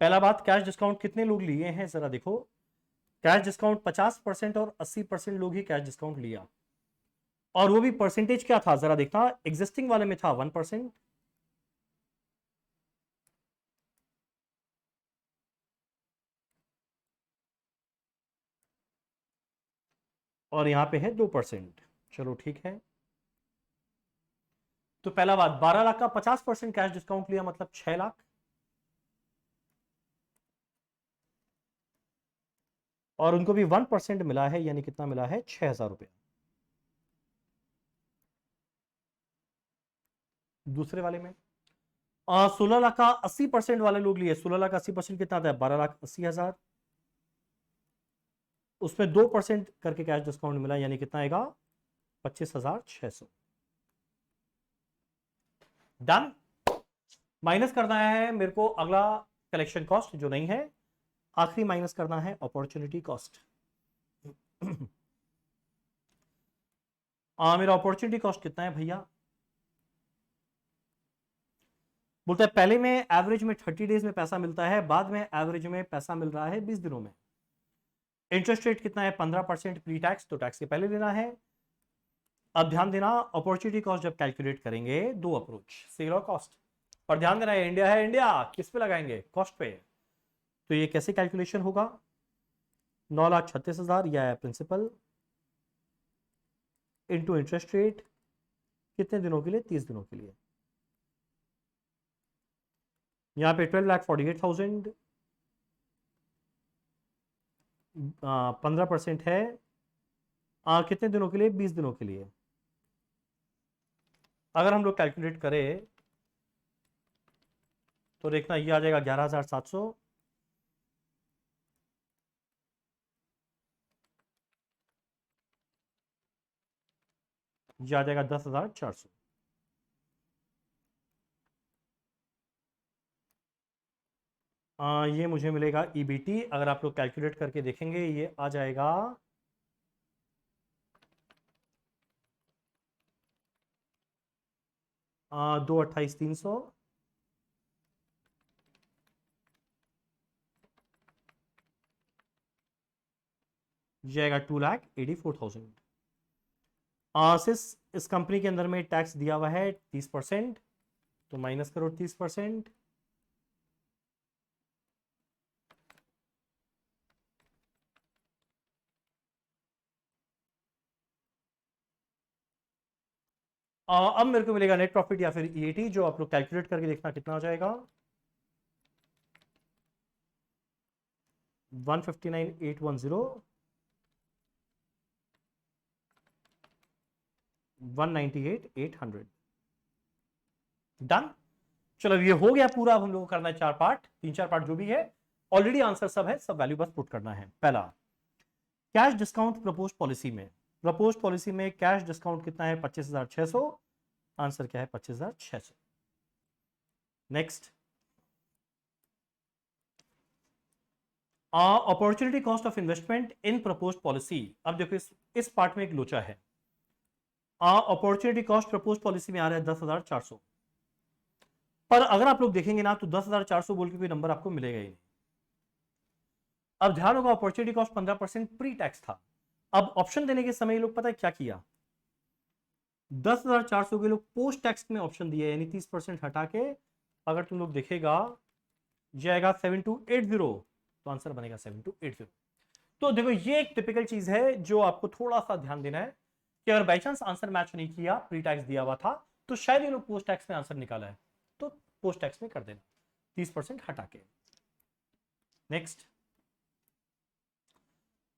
पहला बात, कैश डिस्काउंट कितने लोग लिए हैं जरा देखो। कैश डिस्काउंट 50% और 80% लोग ही कैश डिस्काउंट लिया। और वो भी परसेंटेज क्या था जरा देखना, एग्जिस्टिंग वाले में था 1%, और यहां पे है 2%। चलो ठीक है। तो पहला बात, 12 लाख का 50% कैश डिस्काउंट लिया, मतलब 6 लाख। और उनको भी 1% मिला है, यानी कितना मिला है 6,000 रुपया। दूसरे वाले में 16 लाख का 80% वाले लोग लिए। 16 लाख 80% कितना आता है 12,80,000। उसमें 2% करके कैश डिस्काउंट मिला, यानी कितना आएगा 25,600। डन। माइनस करना है मेरे को अगला कलेक्शन कॉस्ट जो नहीं है। आखिरी माइनस करना है अपॉर्चुनिटी कॉस्ट। मेरा अपॉर्चुनिटी कॉस्ट कितना है भैया, बोलता है पहले में एवरेज में 30 डेज में पैसा मिलता है, बाद में एवरेज में पैसा मिल रहा है 20 दिनों में। इंटरेस्ट रेट कितना है 15% प्री टैक्स, तो टैक्स के पहले लेना है। अब ध्यान देना, अपॉर्चुनिटी कॉस्ट जब कैलकुलेट करेंगे दो अप्रोच, सेल और कॉस्ट। पर ध्यान देना है इंडिया है, इंडिया किस पे लगाएंगे कॉस्ट पे। तो ये कैसे कैलकुलेशन होगा, 9,36,000 यह है प्रिंसिपल इंटू इंटरेस्ट रेट, कितने दिनों के लिए 30 दिनों के लिए। यहाँ पे 12,48,000, 15% है, कितने दिनों के लिए 20 दिनों के लिए। अगर हम लोग कैलकुलेट करें तो देखना ये आ जाएगा 11,700, ये आ जाएगा 10,400। ये मुझे मिलेगा ईबीटी। अगर आप लोग कैलकुलेट करके देखेंगे ये आ जाएगा 228,300, जाएगा 2,84,000। सिस इस कंपनी के अंदर में टैक्स दिया हुआ है 30%, तो माइनस करो 30%। अब मेरे को मिलेगा नेट प्रॉफिट या फिर ईएटी, जो आप लोग कैलकुलेट करके देखना कितना हो जाएगा। 159,810, 198,800। डन। चलो ये हो गया पूरा। अब हम लोग को करना है 4 पार्ट, 3-4 पार्ट जो भी है। ऑलरेडी आंसर सब है, सब वैल्यू बस पुट करना है। पहला, कैश डिस्काउंट प्रपोज पॉलिसी में, प्रपोज पॉलिसी में कैश डिस्काउंट कितना है 25,600। आंसर क्या है 25,600। Next, opportunity cost of investment in propose policy. अब देखो इस पार्ट में एक लोचा है। अपॉर्चुनिटी कॉस्ट प्रपोज पॉलिसी में आ रहा है 10,400, पर अगर आप लोग देखेंगे ना तो 10,400 बोल के कोई नंबर आपको मिलेगा ही नहीं। अब ध्यान होगा, अपॉर्चुनिटी कॉस्ट 15% प्री टैक्स था। अब ऑप्शन देने के समय लोग पता है क्या किया, 10,400 के लोग पोस्ट टैक्स में ऑप्शन दिए, यानी 30% हटा के अगर तुम लोग देखेगा जाएगा 7280, तो आंसर बनेगा 7280। तो देखो ये एक टिपिकल चीज है जो आपको थोड़ा सा ध्यान देना है कि अगर बाई चांस आंसर मैच नहीं किया, प्री टैक्स दिया हुआ था, तो शायद ये लोग पोस्ट टैक्स में आंसर निकाला है, तो पोस्ट टैक्स में कर देना 30% हटा के। Next,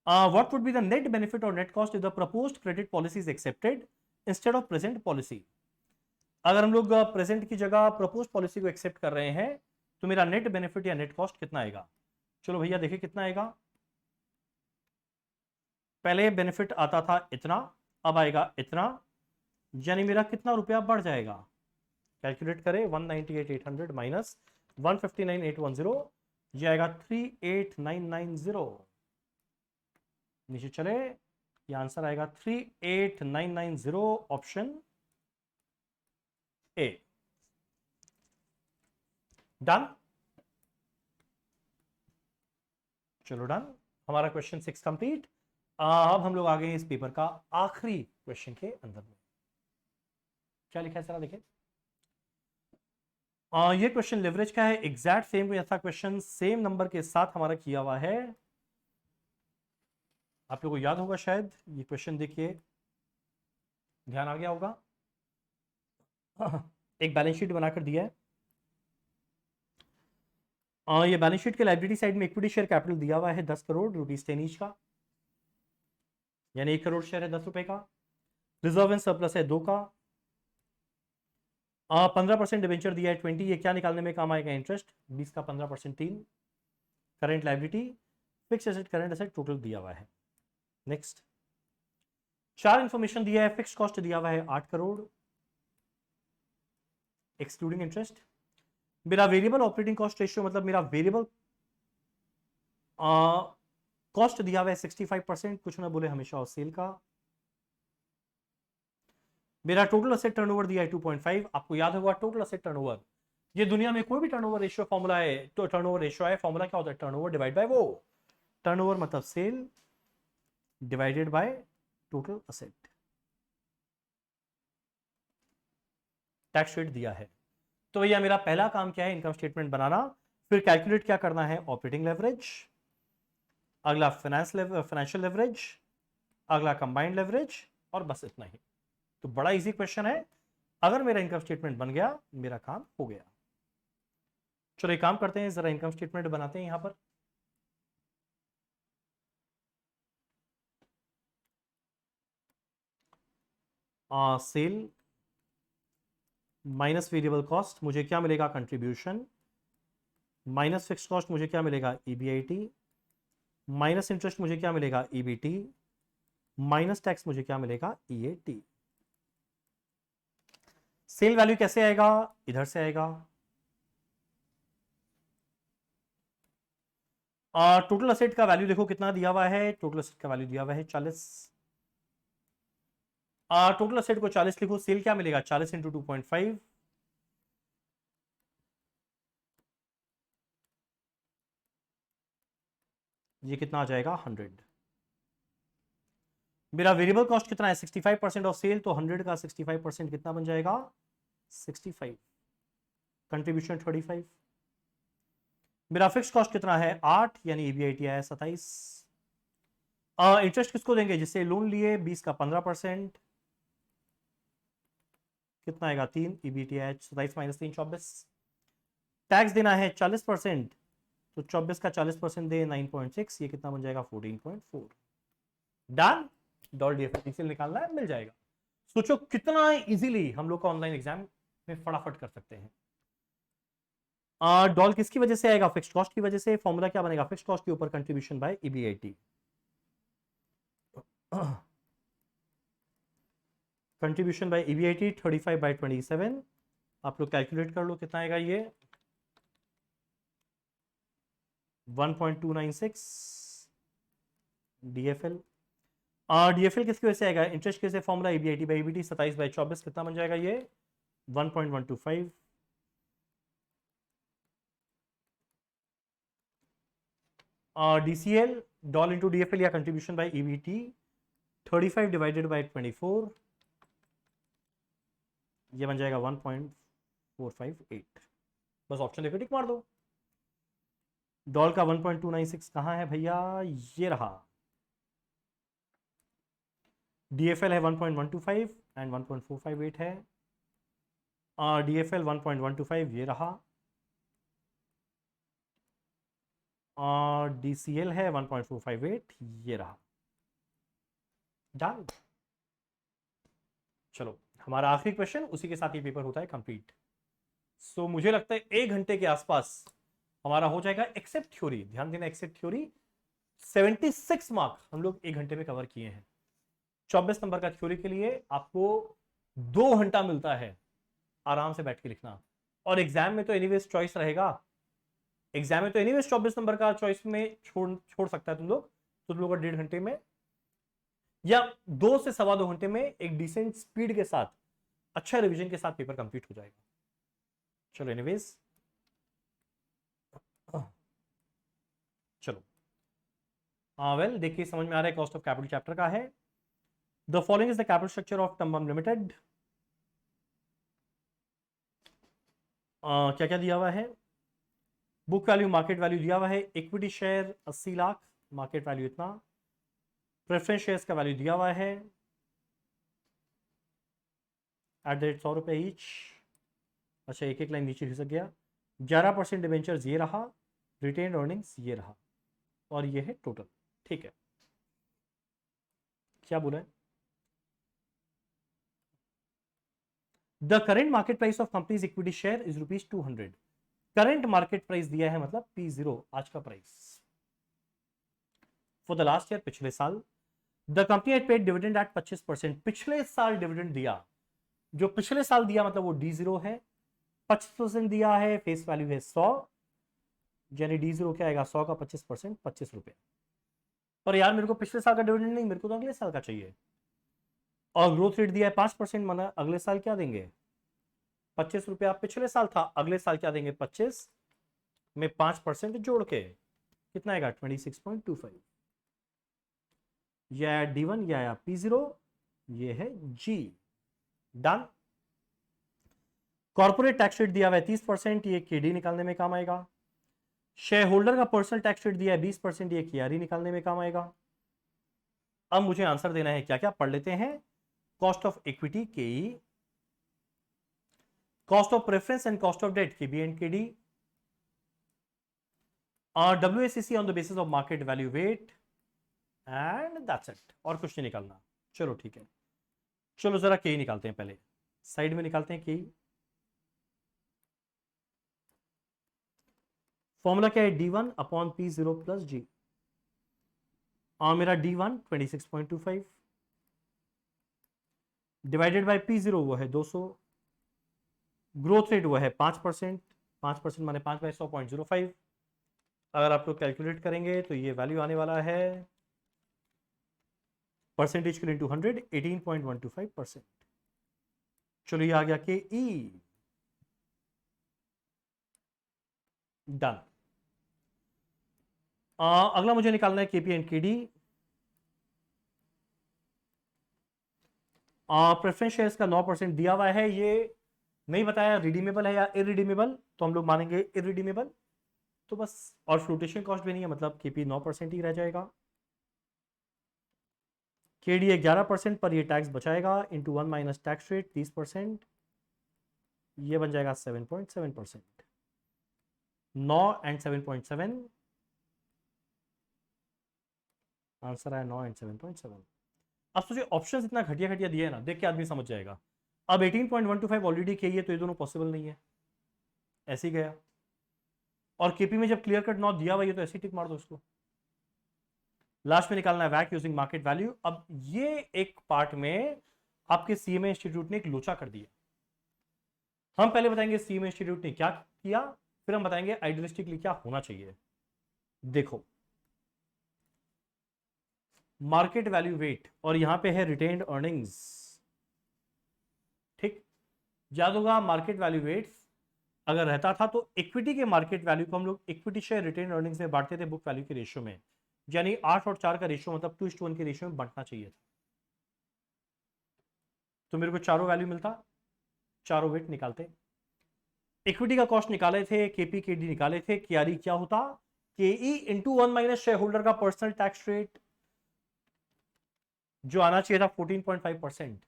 what would be the net benefit or net cost if the proposed credit policy is accepted instead of present policy? अगर हम लोग प्रेजेंट की जगह प्रपोज पॉलिसी को एक्सेप्ट कर रहे हैं तो मेरा नेट बेनिफिट या नेट कॉस्ट कितना आएगा। चलो भैया देखिए कितना आएगा। पहले बेनिफिट आता था इतना, अब आएगा इतना, यानी मेरा कितना रुपया बढ़ जाएगा। कैलकुलेट करें, 198,800 माइनस 159,810, ये आएगा 38,990। नीचे चले, ये आंसर आएगा 38,990, ऑप्शन ए। डन। चलो डन, हमारा क्वेश्चन 6 कंप्लीट। अब हम लोग आ गए इस पेपर का आखिरी क्वेश्चन के अंदर में। क्या लिखा है जरा देखिए। ये क्वेश्चन लेवरेज का है, एग्जैक्ट सेम ऐसा क्वेश्चन सेम नंबर के साथ हमारा किया हुआ है। आप लोगों को याद होगा शायद, ये क्वेश्चन देखिए, ध्यान आ गया होगा। एक बैलेंस शीट बनाकर दिया है। ये बैलेंस शीट के लाइबिलिटी साइड में इक्विटी शेयर कैपिटल दिया हुआ है 10 करोड़ रुपीज 10 ईच का, यानी 1 करोड़ शेयर है 10 रुपए का। रिजर्व एंड सरप्लस है 2 का। 15% डिवेंचर दिया है 20, ये क्या निकालने में काम आएगा, इंटरेस्ट। 20 का 15% 3। Current liability, fix asset, current asset total दिया हुआ है। नेक्स्ट, 4 इंफॉर्मेशन दिया है। फिक्स कॉस्ट दिया हुआ है 8 करोड़ एक्सक्लूडिंग इंटरेस्ट। मेरा वेरिएबल ऑपरेटिंग कॉस्ट रेशियो, मतलब मेरा वेरिएबल कॉस्ट दिया हुआ है 65%, कुछ ना बोले हमेशा और सेल का। मेरा टोटल असेट टर्नओवर दिया है 2.5। आपको याद होगा टोटल असेट टर्नओवर, ये दुनिया में कोई भी टर्नओवर रेशियो फॉर्मूला है, तो टर्नओवर रेशियो है, फॉर्मूला क्या होता है, टर्नओवर डिवाइड बाय वो, टर्नओवर मतलब sale divided by total asset. Tax rate दिया है। तो भैया मेरा पहला काम क्या है, इनकम स्टेटमेंट बनाना, फिर कैलकुलेट क्या करना है, ऑपरेटिंग लेवरेज, अगला फाइनेंशियल लेवरेज, अगला कंबाइंड लेवरेज, और बस इतना ही। तो बड़ा इजी क्वेश्चन है। अगर मेरा इनकम स्टेटमेंट बन गया, मेरा काम हो गया। चलो एक काम करते हैं, जरा इनकम स्टेटमेंट बनाते हैं यहां पर। सेल माइनस वेरिएबल कॉस्ट मुझे क्या मिलेगा, कंट्रीब्यूशन, माइनस फिक्स कॉस्ट मुझे क्या मिलेगा, ईबीआईटी, माइनस इंटरेस्ट मुझे क्या मिलेगा, ईबीटी, माइनस टैक्स मुझे क्या मिलेगा, ईएटी। सेल वैल्यू कैसे आएगा, इधर से आएगा, टोटल असेट का वैल्यू देखो कितना दिया हुआ है, टोटल असेट का वैल्यू दिया हुआ है 40। टोटल असेट को 40 लिखो, सेल क्या मिलेगा 40 इंटू 2.5, ये कितना आ जाएगा 100। मेरा वेरिएबल कॉस्ट कितना है 65% ऑफ सेल, तो 100 का 65% कितना बन जाएगा 65, कंट्रीब्यूशन 35। मेरा फिक्स कॉस्ट कितना है 8, यानी ईबीआईटी आया 27। इंटरेस्ट किसको देंगे, जिससे लोन लिए 20 का 15%, कितना आएगा 3, ईबीटी आया 27 माइनस 3 24। टैक्स देना है 40%, तो 24 का 40% दे 9.6, ये कितना बन जाएगा 14.4। डन। डॉल डीएफएल निकालना है, मिल जाएगा। सोचो कितना इजीली हम लोग का ऑनलाइन एग्जाम में फटाफट कर सकते हैं। डॉल किसकी वजह से आएगा, फिक्स्ड कॉस्ट की वजह से। फॉर्मूला क्या बनेगा, फिक्स्ड कॉस्ट के ऊपर contribution by EBIT. Contribution by EBIT 35/27, आप लोग कैलकुलेट कर लो कितना आएगा ये 1.296 डीएफएल। डीएफएल किसकी वजह से आएगा, इंटरेस्ट कैसे, फॉर्मूला ईबीआईटी बाय ईबीटी 27/24, कितना बन जाएगा ये 1.125। डीसीएल डॉल इंटू डीएफएल या contribution by EBT 35 divided by 24, ये बन जाएगा 1.458। बस ऑप्शन देखो टिक मार दो। डॉल का 1.296 कहाँ है भैया, ये रहा। डीएफएल है 1.125 एंड 1.458 है। डीएफएल 1.125 ये रहा, और डीसीएल है 1.458 ये रहा। डन। चलो हमारा आखिरी क्वेश्चन, उसी के साथ ये पेपर होता है कंप्लीट। सो मुझे लगता है 1 घंटे के आसपास हमारा हो जाएगा एक्सेप्ट थ्योरी। ध्यान देना, एक्सेप्ट थ्योरी 76 मार्क हम लोग 1 घंटे में कवर किए हैं। 24 नंबर का थ्योरी के लिए आपको 2 घंटा मिलता है आराम से बैठ के लिखना। और एग्जाम में तो एनीवेज चॉइस रहेगा, एग्जाम में तो एनीवेज 24 नंबर का चॉइस में छोड़ सकता है तुम लोग 1.5 घंटे में या 2 से 2.25 घंटे में एक डिसेंट स्पीड के साथ, अच्छा रिवीजन के साथ पेपर कंप्लीट हो जाएगा। चलो एनीवेज, चलो वेल देखिए समझ में आ रहा है, कॉस्ट ऑफ कैपिटल चैप्टर का है। The following is the capital structure of टम्बम लिमिटेड। क्या क्या दिया हुआ है, बुक वैल्यू मार्केट वैल्यू दिया हुआ है, equity share 80 lakh, market value इतना। प्रेफरेंस शेयर्स का वैल्यू दिया हुआ है @100 रुपए ईच। अच्छा एक एक लाइन नीचे खिसक गया। 11% डिवेंचर्स ये रहा, रिटेन अर्निंग्स ये रहा, और ये है टोटल। ठीक है, क्या बोला है, the current market price of company's equity share is ₹200। Current market price दिया है मतलब P0 आज का price for the last year, पिछले साल। The company had paid dividend at 25%, पिछले साल डिविडेंड दिया, जो पिछले साल दिया मतलब वो D0 है। 25% दिया है, फेस वैल्यू है 100, यानी D0 क्या आएगा 100 का 25% 25 रुपए। पर यार मेरे को पिछले साल का डिविडेंड नहीं, मेरे को तो अगले साल का चाहिए। और ग्रोथ रेट दिया है 5%, माना अगले साल क्या देंगे 25 रुपया पिछले साल था, अगले साल क्या देंगे 25 में 5% जोड़ के कितना आएगा 26.25। यह आया D1, यह आया P0, ये है G। Done. Corporate tax rate दिया हुआ है 30%, ये केडी निकालने में काम आएगा। शेयर होल्डर का पर्सनल टैक्स रेट दिया है 20%, ये केआरई निकालने में काम आएगा। अब मुझे आंसर देना है, क्या क्या पढ़ लेते हैं। Cost of equity KE, cost of preference and cost of debt KB and KD, WACC on the basis of market value weight, and that's it. और कुछ नहीं निकालना। चलो ठीक है, चलो जरा केई निकालते हैं, पहले साइड में निकालते हैं केई। फॉर्मूला क्या है D1/P0 प्लस G। और मेरा D1 26.25 डिवाइडेड बाय P0 वो है 200, ग्रोथ रेट वो है 5%, 5% माने 5/100.05, अगर आप लोग कैलकुलेट करेंगे तो ये वैल्यू आने वाला है परसेंटेज के लिए इंटू 100 18.125%। चलो ये आ गया के ई, डन। अगला मुझे निकालना है KP and KD. Preference shares का 9% दिया हुआ है, ये नहीं बताया रिडीमेबल है या इरिडीमेबल, तो हम लोग मानेंगे इरिडीमेबल। तो बस, और फ्लोटेशन कॉस्ट भी नहीं है, मतलब केपी 9% ही रह जाएगा। केडी 11% पर ये टैक्स बचाएगा, इंटू 1 माइनस टैक्स रेट 30%, ये बन जाएगा 7.7%। 9 एंड 7.7, आंसर आया 9 एंड 7.7। अब सोचिए ऑप्शन इतना घटिया घटिया दिया है ना, देख के आदमी समझ जाएगा। अब 18.125 ऑलरेडी के है, तो ये दोनों पॉसिबल नहीं है, ऐसे ही गया। और केपी में जब क्लियर कट 9 दिया हुआ है तो ऐसे ही टिक मार दो उसको। लास्ट में निकालना है वैक यूजिंग मार्केट वैल्यू। अब ये एक पार्ट में आपके सीएमए इंस्टीट्यूट ने एक लोचा कर दिया। हम पहले बताएंगे सीएमए इंस्टीट्यूट ने क्या किया, फिर हम बताएंगे आइडियलिस्टिकली क्या होना चाहिए। देखो, मार्केट वैल्यू वेट और यहां पे है रिटेन्ड अर्निंग्स, ठीक। याद होगा मार्केट वैल्यू वेट अगर रहता था तो इक्विटी के मार्केट वैल्यू को हम लोग इक्विटी शेयर रिटेन अर्निंग्स में बांटते थे बुक वैल्यू के रेशियो में, यानी 8 और 4 का रेशियो मतलब 2:1 के रेशियो में बांटना चाहिए था। तो मेरे को चारों वैल्यू मिलता, चारों वेट निकालते। इक्विटी का कॉस्ट निकाले थे, केपी केडी निकाले थे, केआरई क्या होता, केई इंटू 1 माइनस शेयर होल्डर का पर्सनल टैक्स रेट जो आना चाहिए था 14.5%।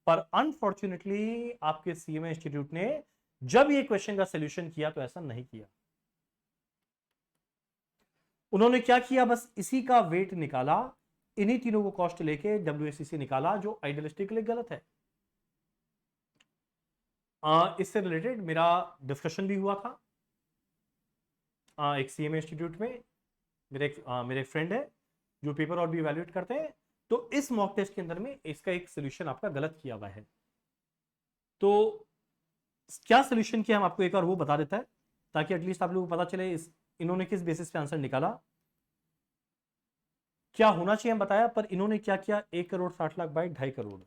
पर अनफॉर्चुनेटली आपके सीएमए इंस्टीट्यूट ने जब ये क्वेश्चन का सॉल्यूशन किया तो ऐसा नहीं किया। उन्होंने क्या किया, बस इसी का वेट निकाला, इन्हीं तीनों को कॉस्ट लेके डब्ल्यूएसीसी निकाला, जो आइडियलिस्टिकली गलत है। इससे रिलेटेड मेरा डिस्कशन भी हुआ था एक सीएमए इंस्टीट्यूट में। मेरे एक फ्रेंड है जो पेपर और भी इवैल्यूएट करते हैं, तो इस मॉक टेस्ट के अंदर में इसका एक सोल्यूशन आपका गलत किया हुआ है। तो क्या सोल्यूशन किया हम आपको एक बार वो बता देता है, ताकि एटलीस्ट आप लोगों को पता चले इन्होंने किस बेसिस पे आंसर निकाला। क्या होना चाहिए हम बताया, पर इन्होंने क्या किया, 1,60,00,000 by 2.5 crore,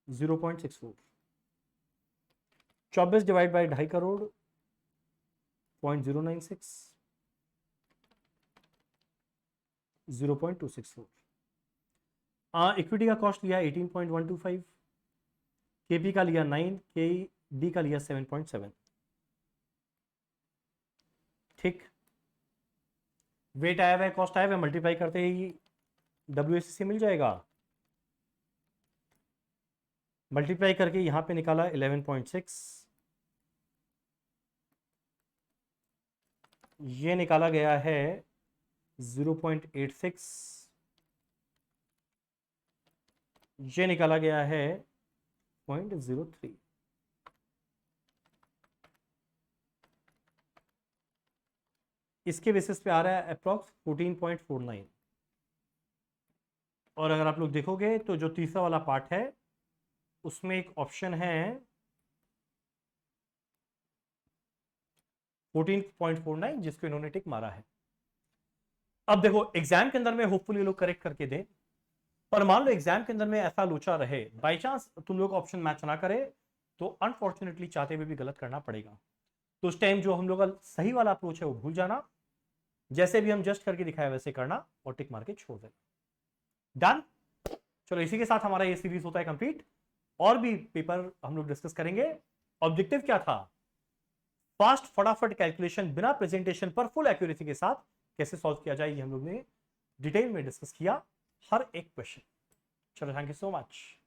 0.64, 24 divide by 2.5 crore 0.096, 0.264। Equity का कॉस्ट लिया 18.125, केपी का लिया 9, के डी का लिया 7.7, ठीक। वेट आया हुआ है, कॉस्ट आया हुआ है, मल्टीप्लाई करते ही डब्ल्यूएसीसी मिल जाएगा। मल्टीप्लाई करके यहां पे निकाला 11.6, ये निकाला गया है 0.86, ये निकाला गया है 0.03। इसके बेसिस पे आ रहा है अप्रॉक्स 14.49। और अगर आप लोग देखोगे तो जो तीसरा वाला पार्ट है उसमें एक ऑप्शन है 14.49, जिसको इन्होंने टिक मारा है। अब देखो एग्जाम के अंदर में होपफुली लोग करेक्ट करके दे, पर मान लो एग्जाम के अंदर में ऐसा लोचा रहे, बाई चांस तुम लोग ऑप्शन मैच ना करे, तो अनफॉर्चुनेटली चाहते हुए भी गलत करना पड़ेगा। तो उस टाइम जो हम लोग का सही वाला अप्रोच है वो भूल जाना, जैसे भी हम जस्ट करके दिखाया वैसे करना और टिक मार के छोड़ देना। डन। चलो इसी के साथ हमारा ये सीरीज होता है कंप्लीट। और भी पेपर हम लोग डिस्कस करेंगे। ऑब्जेक्टिव क्या था, फास्ट फटाफट कैलकुलेशन बिना प्रेजेंटेशन पर फुल एक्यूरेसी के साथ कैसे सॉल्व किया जाए, ये हम लोग ने डिटेल में डिस्कस किया हर एक क्वेश्चन। चलो थैंक यू सो मच।